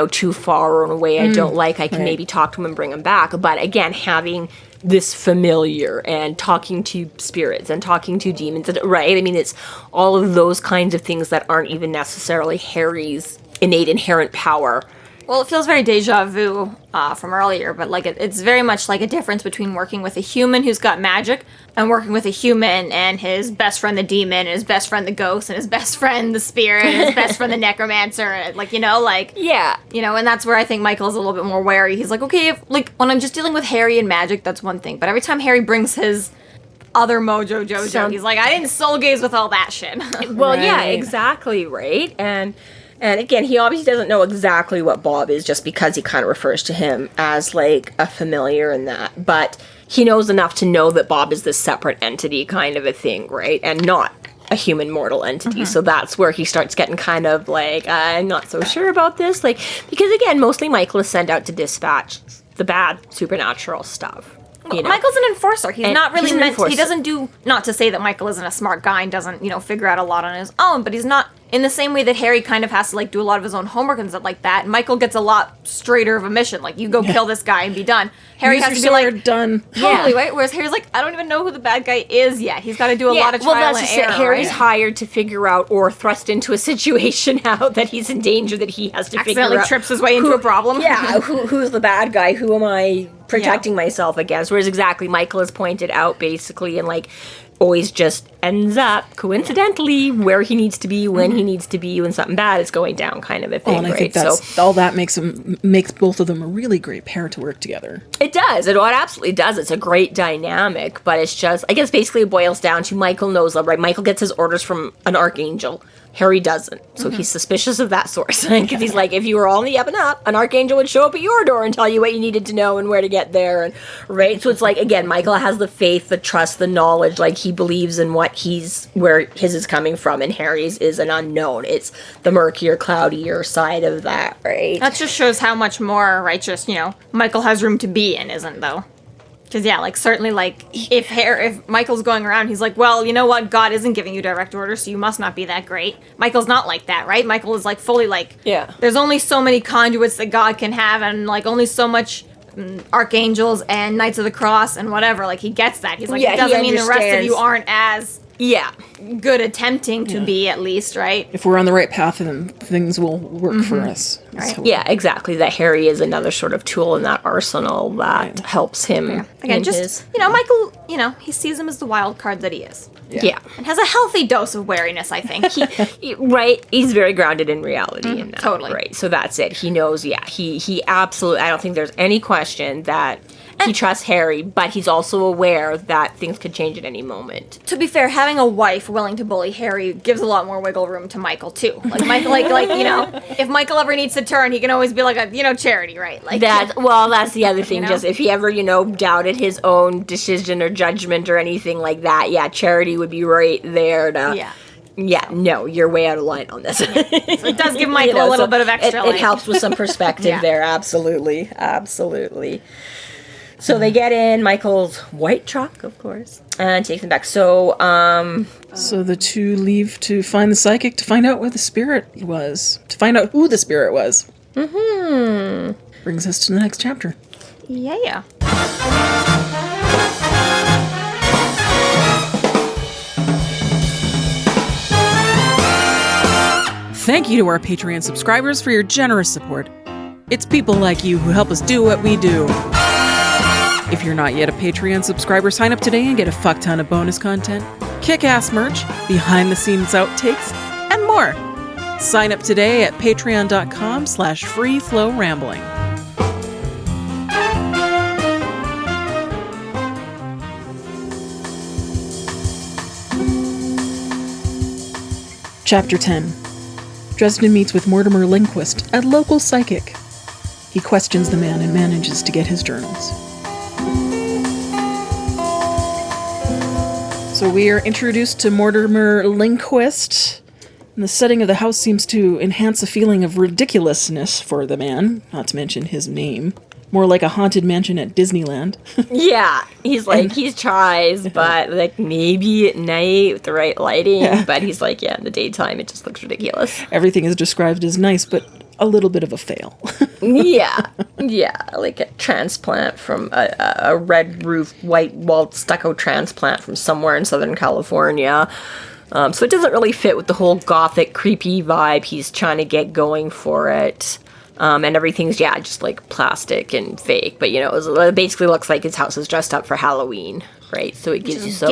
too far or in a way I don't like, I can maybe talk to him and bring him back. But again, having this familiar and talking to spirits and talking to demons, right? I mean, it's all of those kinds of things that aren't even necessarily Harry's innate inherent power Well, it feels very deja vu from earlier, but like it's very much like a difference between working with a human who's got magic and working with a human and his best friend the demon and his best friend the ghost and his best friend the spirit and his best friend the necromancer. Like, Yeah. And that's where I think Michael's a little bit more wary. He's like, okay, when I'm just dealing with Harry and magic, that's one thing. But every time Harry brings his other mojo Jojo, he's like, I didn't soul gaze with all that shit. Well, yeah, Right. exactly, right? And again, he obviously doesn't know exactly what Bob is just because he kind of refers to him as, like, a familiar and that. But he knows enough to know that Bob is this separate entity kind of a thing, right? And not a human mortal entity. So that's where he starts getting kind of like, I'm not so sure about this. Like, because again, mostly Michael is sent out to dispatch the bad supernatural stuff. Michael's an enforcer. He's not really he's an meant. enforcer. He doesn't do. Not to say that Michael isn't a smart guy and doesn't, figure out a lot on his own. But he's not in the same way that Harry kind of has to like do a lot of his own homework and stuff like that. Michael gets a lot straighter of a mission. Like, you go kill this guy and be done. Harry Use has to your be sword, like done. totally right. Whereas Harry's like, I don't even know who the bad guy is yet. He's got to do a lot of trial and just error. it. Harry's right? hired to figure out or thrust into a situation out that he's in danger that he has to figure Accidentally out. trips his way into a problem. Yeah, who's the bad guy? Who am I protecting myself against? Whereas exactly Michael has pointed out basically and like always just ends up coincidentally where he needs to be when he needs to be when something bad is going down kind of a thing, And I right? think that's all that makes both of them a really great pair to work together. It does. It absolutely does. It's a great dynamic, but it's just, I guess basically it boils down to Michael knows, right? Michael gets his orders from an archangel. Harry doesn't. So he's suspicious of that source. Because he's like, if you were all in the up and up, an archangel would show up at your door and tell you what you needed to know and where to get there. And right? So it's like, again, Michael has the faith, the trust, the knowledge. Like, he believes in where his is coming from, and Harry's is an unknown. It's the murkier, cloudier side of that, right? That just shows how much more righteous, Michael has room to be in, isn't though? Because like certainly like if Michael's going around, he's like, well, you know what, God isn't giving you direct orders, so you must not be that great. Michael's not like that, right? Michael is like fully like, Yeah. There's only so many conduits that God can have, and like only so much archangels and Knights of the Cross and whatever. Like, he gets that. He's like, Yeah, it doesn't mean the rest of understands. you aren't as Yeah. good attempting to be, at least, right? If we're on the right path, then things will work for us. Right. So- Yeah, exactly. That Harry is another sort of tool in that arsenal that helps him. Again, in just his- Michael, he sees him as the wild card that he is, yeah. and has a healthy dose of wariness, I think. Right, he's very grounded in reality in that. totally. Right, so that's it. He knows. Yeah, he absolutely. I don't think there's any question that he trusts Harry, but he's also aware that things could change at any moment. To be fair, having a wife willing to bully Harry gives a lot more wiggle room to Michael too. Like Michael, if Michael ever needs to turn, he can always be like a Charity, right? Like That's the other thing. Just if he ever doubted his own decision or judgment or anything like that, yeah, Charity would be right there to. Yeah. Yeah, no, you're way out of line on this. So it does give Michael a little bit of extra. It helps with some perspective there. Absolutely. So they get in Michael's white truck, of course, and takes them back. So, So the two leave to find the psychic, to find out where the spirit was, to find out who the spirit was. Mm-hmm. Brings us to the next chapter. Yeah. Thank you to our Patreon subscribers for your generous support. It's people like you who help us do what we do. If you're not yet a Patreon subscriber, sign up today and get a fuck ton of bonus content, kick-ass merch, behind-the-scenes outtakes, and more. Sign up today at patreon.com/freeflowrambling. Chapter 10. Dresden meets with Mortimer Lindquist, a local psychic. He questions the man and manages to get his journals. So we are introduced to Mortimer Lindquist, and the setting of the house seems to enhance a feeling of ridiculousness for the man, not to mention his name. More like a haunted mansion at Disneyland. yeah, he's like, he tries, but like maybe at night with the right lighting, but he's like, yeah, in the daytime it just looks ridiculous. Everything is described as nice, but a little bit of a fail. yeah, like a transplant from a red roof, white walled stucco transplant from somewhere in Southern California. So it doesn't really fit with the whole gothic, creepy vibe he's trying to get going for it. And everything's, just like plastic and fake. But, it basically looks like his house is dressed up for Halloween, right? So it gives you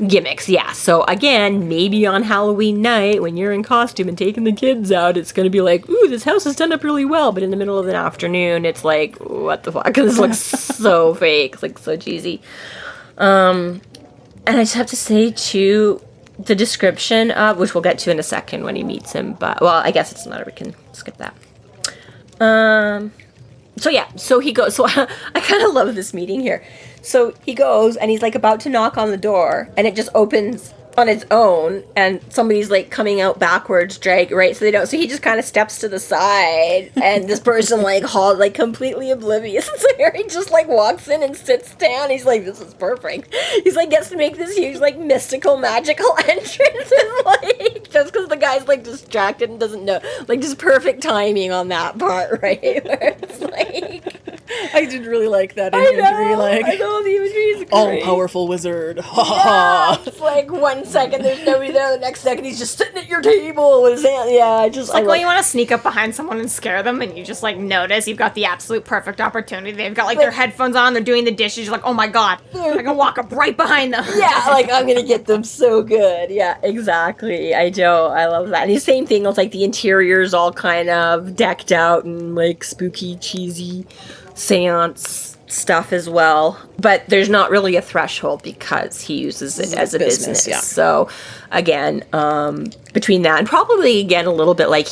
Gimmicks, yeah. So again, maybe on Halloween night when you're in costume and taking the kids out, it's going to be like, ooh, this house is done up really well. But in the middle of the afternoon, it's like, what the fuck? This looks so fake. It's like so cheesy. And I just have to say, too, the description of, which we'll get to in a second when he meets him. But, well, I guess it doesn't matter. We can skip that. So he goes, so I kind of love this meeting here. So he goes and he's like about to knock on the door and it just opens on its own and somebody's like coming out backwards, right? So he just kind of steps to the side and this person like completely oblivious. So Harry just like walks in and sits down. He's like, this is perfect. He's like, gets to make this huge like mystical, magical entrance and like, just because the guy's like distracted and doesn't know, like just perfect timing on that part, right? Where it's like, I did really like that imagery. I know the imagery is great. All-powerful wizard. It's like 1 second there's nobody there, the next second he's just sitting at your table with his hand. It's like when you want to sneak up behind someone and scare them and you just like notice you've got the absolute perfect opportunity. They've got like their headphones on, they're doing the dishes, you're like, oh my god, I can walk up right behind them. Like I'm gonna get them so good. Yeah, exactly. I love that. And the same thing with like the interior's all kind of decked out and like spooky, cheesy seance stuff as well, but there's not really a threshold because he uses it as a business. Yeah. So again, between that and probably again a little bit like,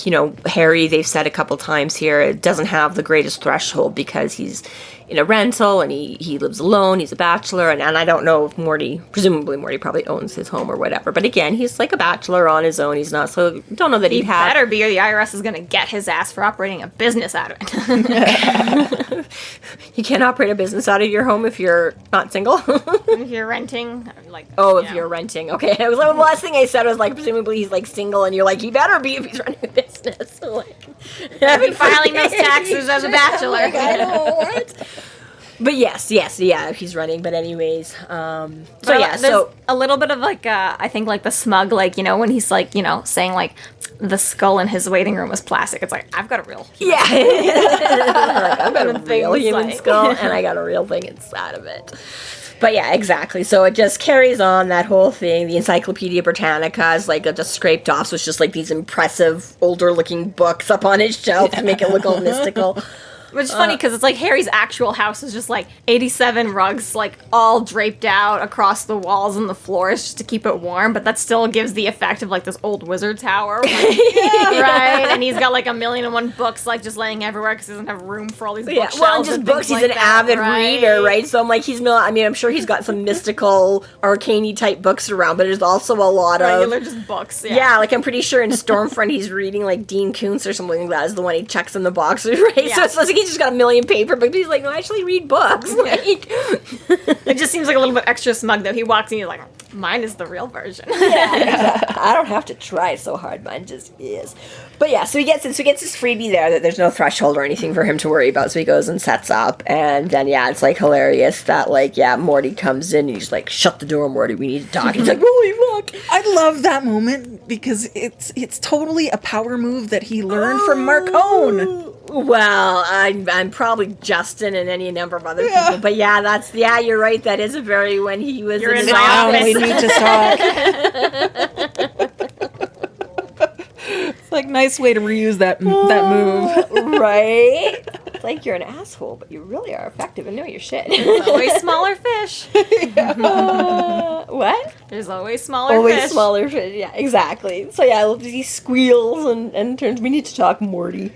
Harry, they've said a couple times here, it doesn't have the greatest threshold because he's in a rental and he lives alone, he's a bachelor, and I don't know if presumably Morty probably owns his home or whatever, but again, he's like a bachelor on his own, he's not, so don't know that he'd have... better be or the IRS is going to get his ass for operating a business out of it. You can't operate a business out of your home if you're not single? If you're renting, if you're renting, okay. It was like, the last thing I said was like, presumably he's like single, and you're like, he better be if he's running a business. So, like, be filing those taxes as a bachelor. Like, I know, what? But yes, he's running. But anyways, there's a little bit of like, I think like the smug, like, when he's like, saying like the skull in his waiting room was plastic. It's like, I've got a real. Yeah. Like, I've got a real human skull and I got a real thing inside of it. But yeah, exactly. So it just carries on that whole thing. The Encyclopedia Britannica is like just scraped off. So it's just like these impressive, older looking books up on his shelf to make it look all mystical. Which is funny because it's like Harry's actual house is just like 87 rugs, like all draped out across the walls and the floors just to keep it warm, but that still gives the effect of like this old wizard tower. Right? And he's got like 1,000,001 books like just laying everywhere because he doesn't have room for all these bookshelves. Well, just books. He's an avid reader, right? So I'm like, he's not, I mean, I'm sure he's got some mystical, arcane type books around, but there's also a lot of... regular just books, yeah. Like I'm pretty sure in Stormfront he's reading like Dean Koontz or something like that is the one he checks in the boxes, right? Yeah. So it's like he's just got 1,000,000 paper, but he's like, no, I actually read books. Like, it just seems like a little bit extra smug though. He walks in, he's like, mine is the real version. I don't have to try so hard. Mine just is. But yeah, so he gets this freebie there that there's no threshold or anything for him to worry about. So he goes and sets up, and then it's like hilarious that like Morty comes in and he's like, shut the door, Morty, we need to talk. He's like, holy fuck. I love that moment because it's totally a power move that he learned from Marcone. Well, I'm probably Justin and any number of other people, but you're right. That is a very when he was in his office. We need to talk. It's like nice way to reuse that move, right? It's like you're an asshole, but you really are effective and know your shit. There's always smaller fish. What? There's always smaller fish. Always smaller fish. Yeah, exactly. So I love he squeals and turns. We need to talk, Morty.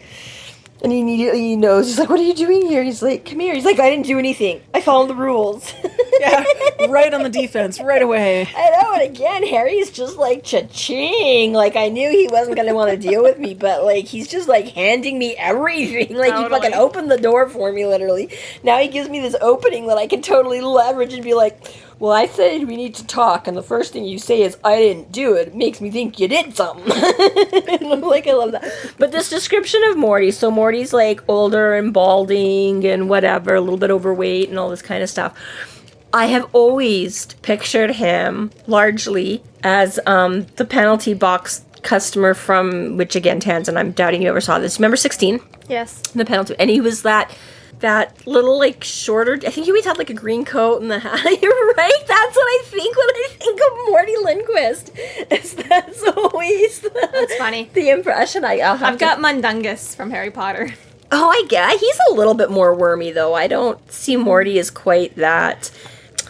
And he immediately knows. He's like, what are you doing here? He's like, come here. He's like, I didn't do anything. I followed the rules. Yeah, right on the defense, right away. I know, and again, Harry's just like, cha-ching. Like, I knew he wasn't going to want to deal with me, but like, he's just like handing me everything. Like, he fucking opened the door for me, literally. Now he gives me this opening that I can totally leverage and be like, well, I said we need to talk, and the first thing you say is, I didn't do it. It makes me think you did something. And I'm like, I love that. But this description of Morty, so Morty's like older and balding and whatever, a little bit overweight and all this kind of stuff. I have always pictured him largely as the penalty box customer from, which again, Tansenn, I'm doubting you ever saw this. Remember 16? Yes. The penalty. And he was that little, like, shorter, I think he always had, like, a green coat and the hat. You're right, that's what I think when I think of Morty Lindquist. That's always That's funny. the impression I've got Mundungus from Harry Potter. Oh, I get. He's a little bit more wormy, though. I don't see Morty as quite that.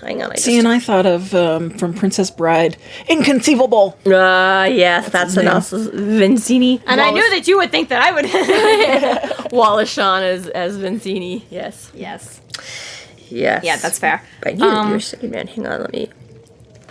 Hang on, And I thought of, from Princess Bride, Inconceivable. Yes, that's an also Vincini. And I knew that you would think that I would. Wallachon as Vincini. Yes. Yes. Yes. Yeah, that's fair. But you're a second man. Hang on, let me.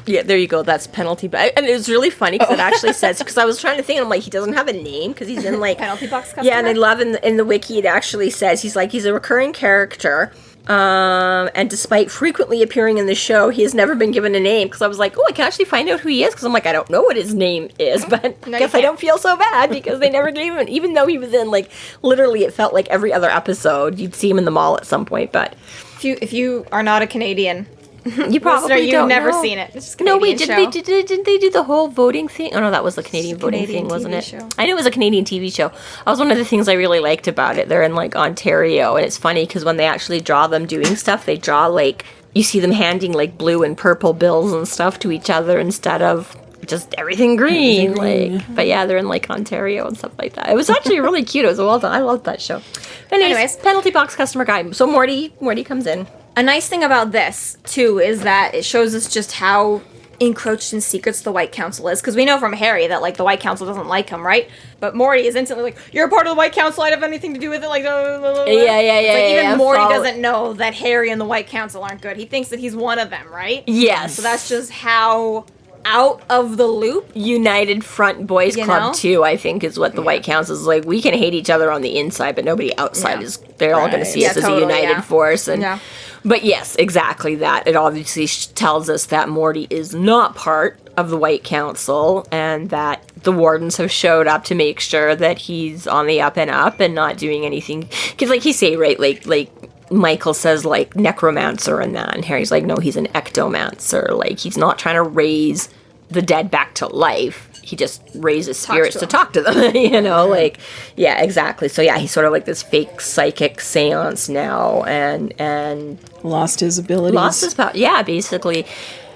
Yeah, there you go. That's penalty. And it was really funny because it actually says, because I was trying to think, and I'm like, he doesn't have a name because he's in like Penalty box customer? Yeah, and I love in the wiki it actually says he's a recurring character. And despite frequently appearing in the show, he has never been given a name. Because I was like, oh, I can actually find out who he is. Because I'm like, I don't know what his name is, but No, I guess I don't feel so bad because they never gave him. Even though he was in like literally, it felt like every other episode, you'd see him in the mall at some point. But If you are not a Canadian, you probably you've don't never know. seen it. It's just a Canadian show. Didn't they do the whole voting thing? Oh no, that was the Canadian voting Canadian thing, wasn't TV it? show. I knew it was a Canadian TV show. That was one of the things I really liked about it. They're in like Ontario, and it's funny because when they actually draw them doing stuff, they draw like you see them handing like blue and purple bills and stuff to each other instead of just everything green. But yeah, they're in like Ontario and stuff like that. It was actually really cute. It was well done. I loved that show. Anyways, penalty box customer guy. So Morty comes in. A nice thing about this, too, is that it shows us just how encroached in secrets the White Council is. Because we know from Harry that, like, the White Council doesn't like him, right? But Morty is instantly like, you're a part of the White Council, I don't have anything to do with it, like, blah, blah, blah, blah. Even Morty doesn't know that Harry and the White Council aren't good. He thinks that he's one of them, right? Yes. So that's just how out of the loop. United Front Boys Club, too, I think, is what the White Council is like. We can hate each other on the inside, but nobody outside is, they're all going to see us as a united force. And But yes, exactly that. It obviously tells us that Morty is not part of the White Council and that the wardens have showed up to make sure that he's on the up and up and not doing anything. Because like you say, right, like Michael says, like, necromancer and that, and Harry's like, no, he's an ectomancer. Like, he's not trying to raise the dead back to life. He just raises spirits to talk to them, you know, like, yeah, exactly. So yeah, he's sort of like this fake psychic seance now, and lost his abilities. Lost his power, yeah, basically.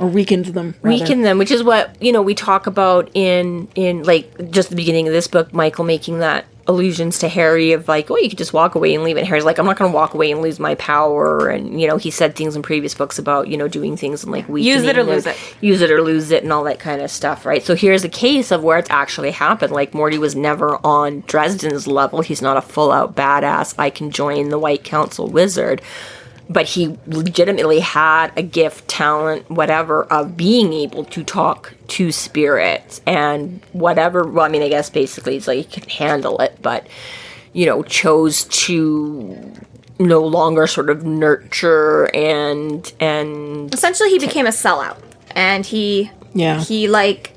Or weakened them, rather. Weakened them, which is what, you know, we talk about in like, just the beginning of this book, Michael making that allusions to Harry of like, oh, you could just walk away and leave it. And Harry's like, I'm not going to walk away and lose my power. And, you know, he said things in previous books about, you know, doing things and like weakening. Use it or lose it. Use it or lose it and all that kind of stuff, right? So here's a case of where it's actually happened. Like, Morty was never on Dresden's level. He's not a full-out badass, I can join the White Council wizard. But he legitimately had a gift, talent, whatever, of being able to talk to spirits and whatever. Well, I mean, I guess basically it's like he can handle it, but, you know, chose to no longer sort of nurture and Essentially, he became a sellout. And he like,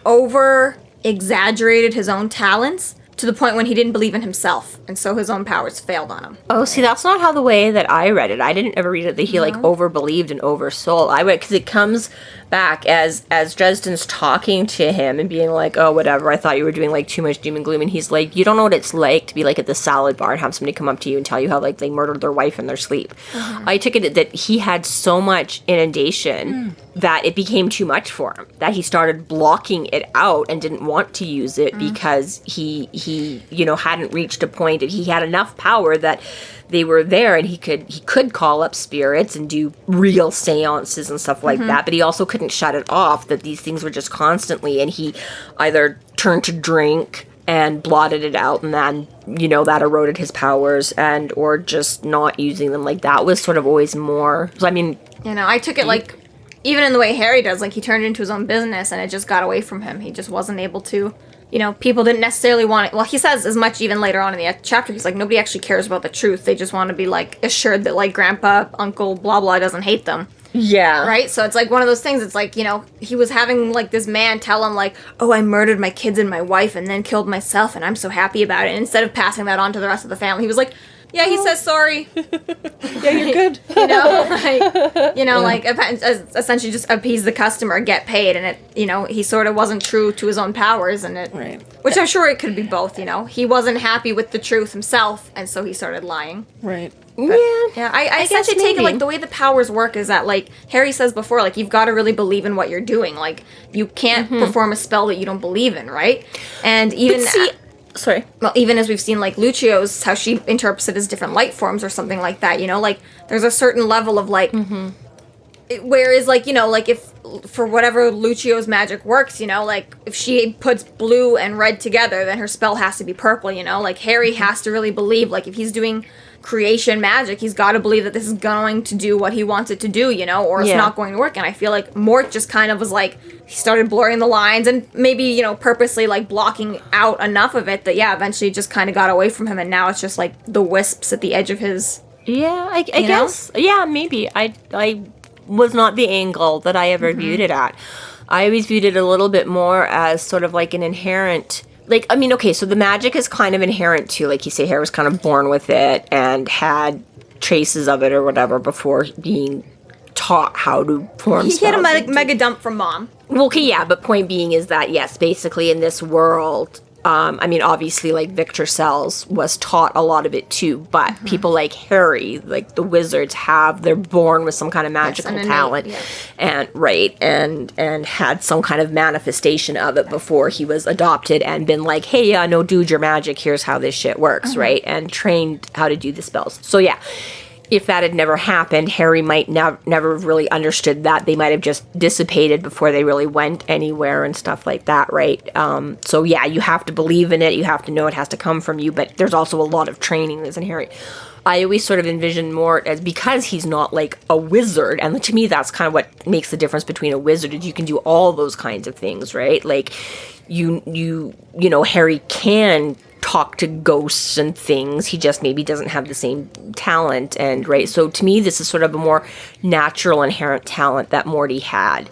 over-exaggerated his own talents to the point when he didn't believe in himself, and so his own powers failed on him. Oh, see, that's not how the way that I read it. I didn't ever read it that he like overbelieved and oversold. I read because it comes back as Dresden's talking to him and being like, oh, whatever, I thought you were doing like too much doom and gloom, and he's like, you don't know what it's like to be like at the salad bar and have somebody come up to you and tell you how like they murdered their wife in their sleep. I took it that he had so much inundation that it became too much for him, that he started blocking it out and didn't want to use it because he you know hadn't reached a point that he had enough power that they were there and he could call up spirits and do real seances and stuff like that, but he also couldn't shut it off, that these things were just constantly, and he either turned to drink and blotted it out, and then, you know, that eroded his powers, and or just not using them. Like, that was sort of always more, so I mean, you know, I took it like, even in the way Harry does, like, he turned it into his own business and it just got away from him. He just wasn't able to, you know, people didn't necessarily want it. Well, he says as much even later on in the chapter, he's like, nobody actually cares about the truth. They just want to be, like, assured that, like, grandpa, uncle, blah, blah, doesn't hate them. yeah. Right? So it's, like, one of those things. It's, like, you know, he was having, like, this man tell him, like, oh, I murdered my kids and my wife and then killed myself and I'm so happy about it. And instead of passing that on to the rest of the family, he was like, yeah, he says sorry. Yeah, you're good. Essentially just appease the customer, get paid, and he sort of wasn't true to his own powers, and Right. which I'm sure it could be both. He wasn't happy with the truth himself, and so he started lying. Right. Yeah, I essentially guess take it like maybe. the way the powers work is that, like Harry says before, like you've got to really believe in what you're doing. Like you can't perform a spell that you don't believe in, right? And even Sorry. well, even as we've seen, like Lucio's, how she interprets it as different light forms or something like that. Like there's a certain level of like. Whereas, like, like if for whatever Lucio's magic works, like if she puts blue and red together, then her spell has to be purple. Like Harry has to really believe, like if he's doing creation magic, he's got to believe that this is going to do what he wants it to do, or it's not going to work. And I feel like Mort just kind of was like, he started blurring the lines and maybe, purposely like blocking out enough of it that, eventually just kind of got away from him. And now it's just like the wisps at the edge of his... Yeah, I guess. Yeah, maybe. I was not the angle that I ever viewed it at. I always viewed it a little bit more as sort of like an inherent... Like, I mean, okay, so the magic is kind of inherent too. Like you say, Harry was kind of born with it and had traces of it or whatever before being taught how to form He had a spells. mega dump from mom. Well, okay, yeah, but point being is that, yes, basically in this world, I mean, obviously, like, Victor Sells was taught a lot of it, too, but people like Harry, like, the wizards they're born with some kind of magical talent, and had some kind of manifestation of it before he was adopted and been like, hey, no, dude, your magic, here's how this shit works, right? And trained how to do the spells. So, yeah. If that had never happened, Harry might never really understood that. They might have just dissipated before they really went anywhere and stuff like that, right? So, yeah, you have to believe in it. You have to know it has to come from you. But there's also a lot of training that's in Harry. I always sort of envision Mort as, because he's not like a wizard, and to me that's kind of what makes the difference between a wizard, is you can do all those kinds of things, right? Like, Harry can talk to ghosts and things. He just maybe doesn't have the same talent, and right. So to me, this is sort of a more natural, inherent talent that Morty had,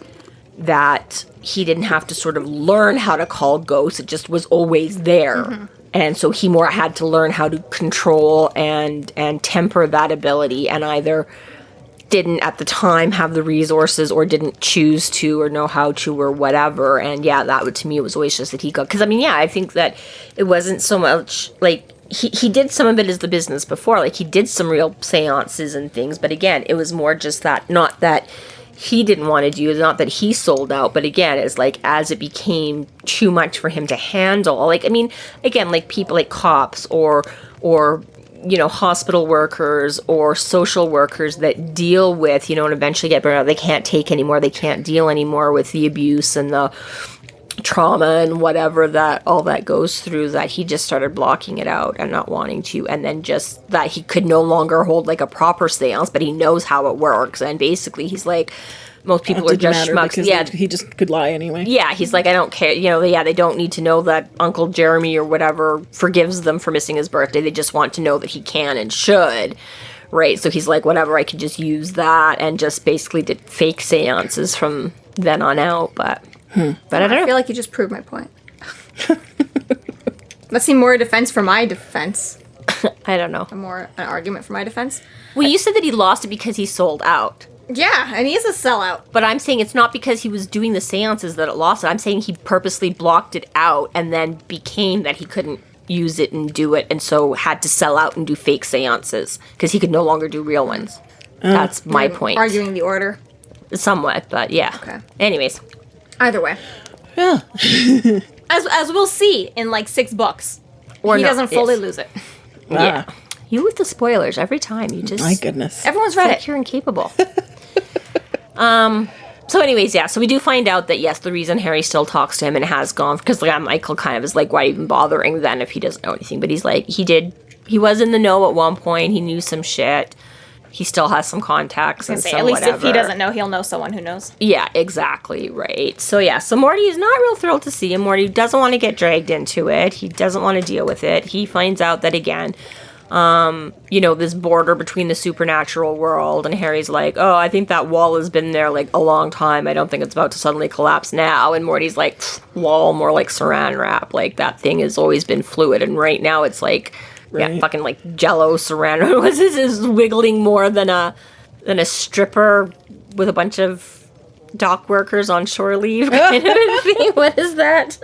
that he didn't have to sort of learn how to call ghosts. It just was always there. And so he more had to learn how to control and temper that ability, and either didn't at the time have the resources or didn't choose to or know how to or whatever. And yeah, that would, to me, it was always just that he got, because I mean, yeah, I think that it wasn't so much like he did some of it as the business before, like he did some real seances and things, but again, it was more just that, not that he didn't want to do it, not that he sold out, but again, it's like as it became too much for him to handle, like, I mean, again, like people like cops or hospital workers or social workers that deal with, and eventually get burned out. They can't take anymore. They can't deal anymore with the abuse and the trauma and whatever that all that goes through, that he just started blocking it out and not wanting to. And then just that he could no longer hold like a proper seance, but he knows how it works. And basically he's like, most people are just schmucks. Yeah, he just could lie anyway. Yeah, he's like, I don't care. They don't need to know that Uncle Jeremy or whatever forgives them for missing his birthday. They just want to know that he can and should, right? So he's like, whatever, I could just use that, and just basically did fake seances from then on out. But I don't know. I feel like you just proved my point. That seemed more a defense for my defense. I don't know. More an argument for my defense. Well, you said that he lost it because he sold out. Yeah, and he's a sellout. But I'm saying it's not because he was doing the seances that it lost it. I'm saying he purposely blocked it out and then became that he couldn't use it and do it, and so had to sell out and do fake seances because he could no longer do real ones. That's my point. Arguing the order. Somewhat, but yeah. Okay. Anyways. Either way. Yeah. As we'll see in like 6 books. Or he not, doesn't fully yes. lose it. Yeah. You with the spoilers every time. You just... My goodness. Everyone's read it. You're incapable. So anyways, yeah, so we do find out that, yes, the reason Harry still talks to him and has gone, because Michael kind of is like, why even bothering then if he doesn't know anything? But he's like, he was in the know at one point, he knew some shit, he still has some contacts and some at least whatever. if he doesn't know, he'll know someone who knows. Yeah, exactly, right. So yeah, so Morty is not real thrilled to see him. Morty doesn't want to get dragged into it, he doesn't want to deal with it. He finds out that, again, this border between the supernatural world, and Harry's like, oh, I think that wall has been there like a long time, I don't think it's about to suddenly collapse now. And Morty's like, wall, more like saran wrap, like that thing has always been fluid, and right now it's like fucking like jello saran wrap. This is wiggling more than a than a stripper with a bunch of dock workers on shore leave kind of a thing. What is that?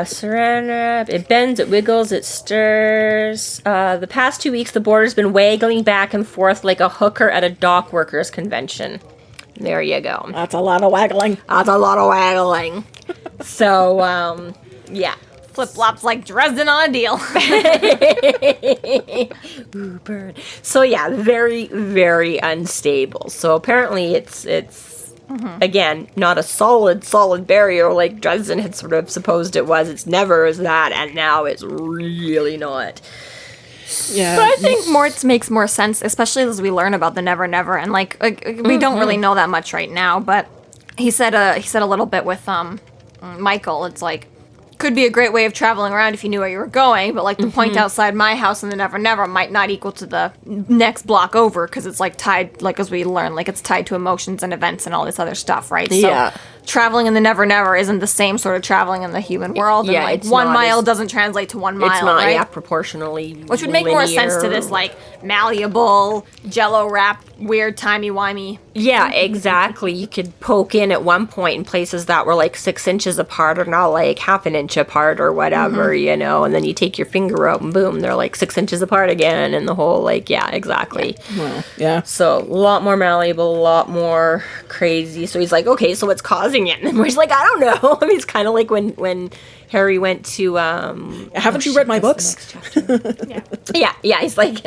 Surrender. It bends, it wiggles, it stirs. The past 2 weeks, the border's been waggling back and forth like a hooker at a dock workers convention. There you go. That's a lot of waggling. That's a lot of waggling. So, yeah. Flip-flops like Dresden on a deal. Ooh, bird. So yeah, very, very unstable. So apparently it's again, not a solid barrier like Dresden had sort of supposed it was. It's never as that, and now it's really not. Yeah. But I think Mort's makes more sense, especially as we learn about the Never Never, and like we don't really know that much right now. But he said a little bit with Michael. It's like could be a great way of traveling around if you knew where you were going, but like the point outside my house in the Never Never might not equal to the next block over because it's like tied, like as we learn, like it's tied to emotions and events and all this other stuff, right? Yeah. So traveling in the Never Never isn't the same sort of traveling in the human world. Yeah, and like it's 1 not mile as- doesn't translate to 1 mile, It's not, right? yeah, proportionally Which would make more sense to this like malleable, jello wrapped, weird timey-wimey. Yeah, exactly. You could poke in at one point in places that were like 6 inches apart or now like half an inch apart or whatever, you know, and then you take your finger out and boom, they're like 6 inches apart again and the whole like, yeah, exactly. Well, yeah. So a lot more malleable, a lot more crazy. So he's like, okay, so what's causing it? And we're like, I don't know. I mean, it's kind of like when Harry went to, Haven't you read my books? yeah, he's like,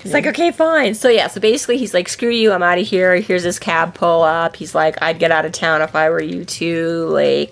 he's like, okay, fine. So yeah, so basically he's like, screw you, I'm out of here. Here's his cab pull up. He's like, I'd get out of town if I were you too. Like,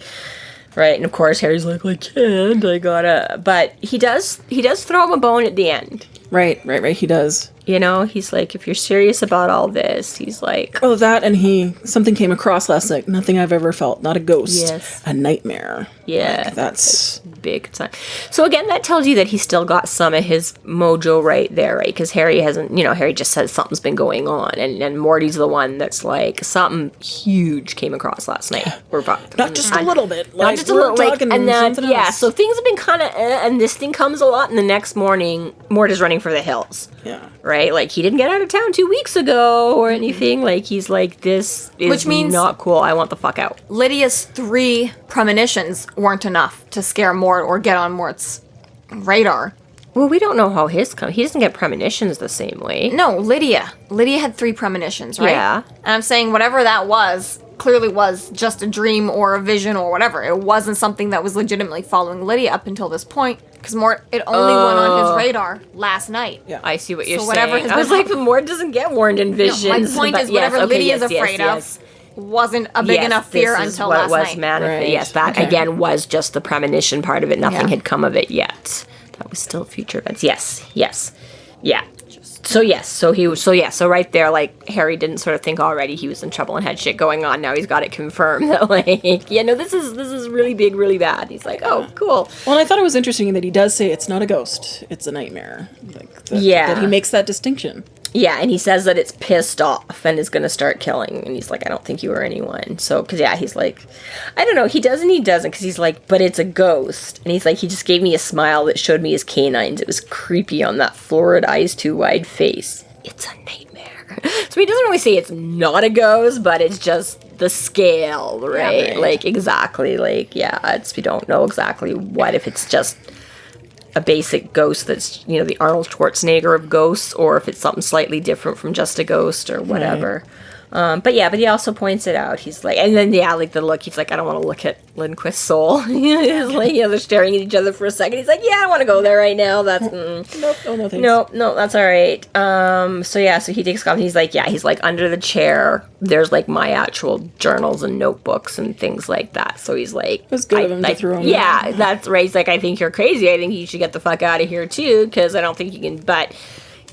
right. And of course Harry's like, I can't, I gotta, but he does throw him a bone at the end. Right. He does. You know, he's like, if you're serious about all this, he's like, Oh, that and something came across last night. Nothing I've ever felt. Not a ghost. Yes. A nightmare. yeah, Like, that's big time. So again, that tells you that he's still got some of his mojo right there, right? Because Harry hasn't, you know, Harry just says something's been going on, and Morty's the one that's like, something huge came across last night. We're not just a little bit. not Like, just a we're little, like, talking and then something yeah. else. So things have been kind of, and this thing comes a lot. And the next morning, Mort is running for the hills. Yeah. Right, like he didn't get out of town 2 weeks ago or anything. Like he's like, this is Which means- not cool. I want the fuck out. Lydia's 3 premonitions weren't enough to scare Mort or get on Mort's radar. Well, we don't know how his come. He doesn't get premonitions the same way. No, Lydia. Lydia had 3 premonitions, right? Yeah. And I'm saying whatever that was clearly was just a dream or a vision or whatever. It wasn't something that was legitimately following Lydia up until this point. Because Mort, it only went on his radar last night. Yeah. I see what you're So whatever saying. has I was been like, but Mort doesn't get warned in visions. My point but is whatever yes, okay, Lydia's yes, afraid yes. of wasn't a big Yes, enough fear this is until what last was night. manifest. Right. Yes, that Okay. again was just the premonition part of it. Nothing Yeah. had come of it yet. That was still future events. Yes, yeah. So right there, like Harry didn't sort of think already he was in trouble and had shit going on. Now he's got it confirmed that like, yeah, no, this is really big, really bad. He's like, oh, cool. Well, and I thought it was interesting that he does say it's not a ghost, it's a nightmare. Like Yeah. That he makes that distinction. Yeah, and he says that it's pissed off and is going to start killing. And he's like, I don't think you were anyone. So, because, yeah, he's like, I don't know. He does and he doesn't because he's like, but it's a ghost. And he's like, he just gave me a smile that showed me his canines. It was creepy on that florid, eyes too wide face. It's a nightmare. So he doesn't really say it's not a ghost, but it's just the scale, right? right. Like, exactly. Like, yeah, we don't know exactly what, if it's just a basic ghost that's, you know, the Arnold Schwarzenegger of ghosts, or if it's something slightly different from just a ghost or whatever. But he also points it out. He's like, and then, yeah, like the look, he's like, I don't want to look at Lindquist's soul. He's like, they're staring at each other for a second. He's like, yeah, I don't want to go there right now. That's, Nope, oh no, thanks. no, that's all right. So he takes off. He's like under the chair, there's like my actual journals and notebooks and things like that. So he's like, That's good of him to throw him yeah, that's right. He's like, I think you're crazy. I think you should get the fuck out of here too, because I don't think you can, but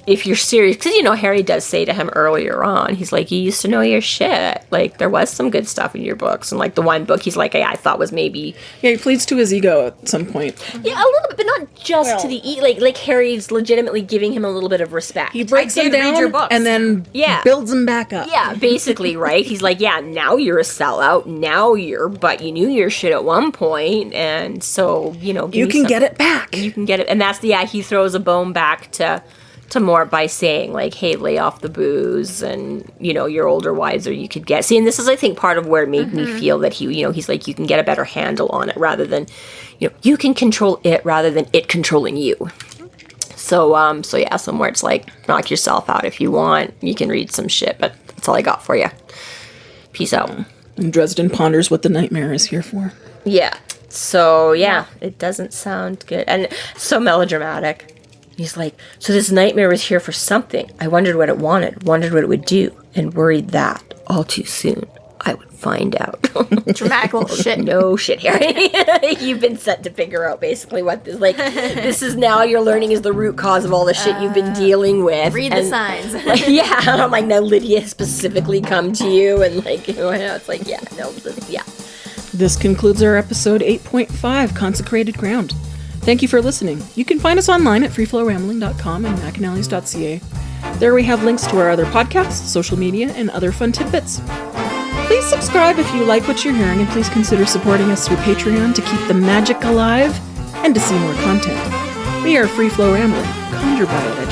if you're serious, because, you know, Harry does say to him earlier on, he's like, you used to know your shit. Like, there was some good stuff in your books. And, like, the one book he's like, I thought was maybe... Yeah, he pleads to his ego at some point. Yeah, a little bit, but not just to the... Like, Harry's legitimately giving him a little bit of respect. He breaks I him did read down your books. and then Yeah. builds him back up. Yeah, basically, right? He's like, yeah, now you're a sellout. Now but you knew your shit at one point, and so, you know... You can get it back. You can get it. And that's, he throws a bone back to to more by saying, like, hey, lay off the booze and, you know, you're older, wiser, you could get... See, and this is, I think, part of where it made me feel that he, you know, he's like, you can get a better handle on it rather than, you know, you can control it rather than it controlling you. So, somewhere it's like, knock yourself out if you want. You can read some shit, but that's all I got for you. Peace out. And Dresden ponders what the nightmare is here for. Yeah. So, yeah, it doesn't sound good. And so melodramatic. He's like, so this nightmare was here for something. I wondered what it wanted, wondered what it would do, and worried that all too soon I would find out. Dramatic little shit. No shit, Harry. You've been set to figure out basically what this, like, this is now you're learning is the root cause of all the shit you've been dealing with. Read the signs. Like, yeah, and I'm like, now Lydia specifically come to you, and like, you know, it's like, yeah, no, yeah. This concludes our episode 8.5, Consecrated Ground. Thank you for listening. You can find us online at freeflowrambling.com and McAnally's.ca. There we have links to our other podcasts, social media, and other fun tidbits. Please subscribe if you like what you're hearing, and please consider supporting us through Patreon to keep the magic alive and to see more content. We are Free Flow Rambling, conjure by it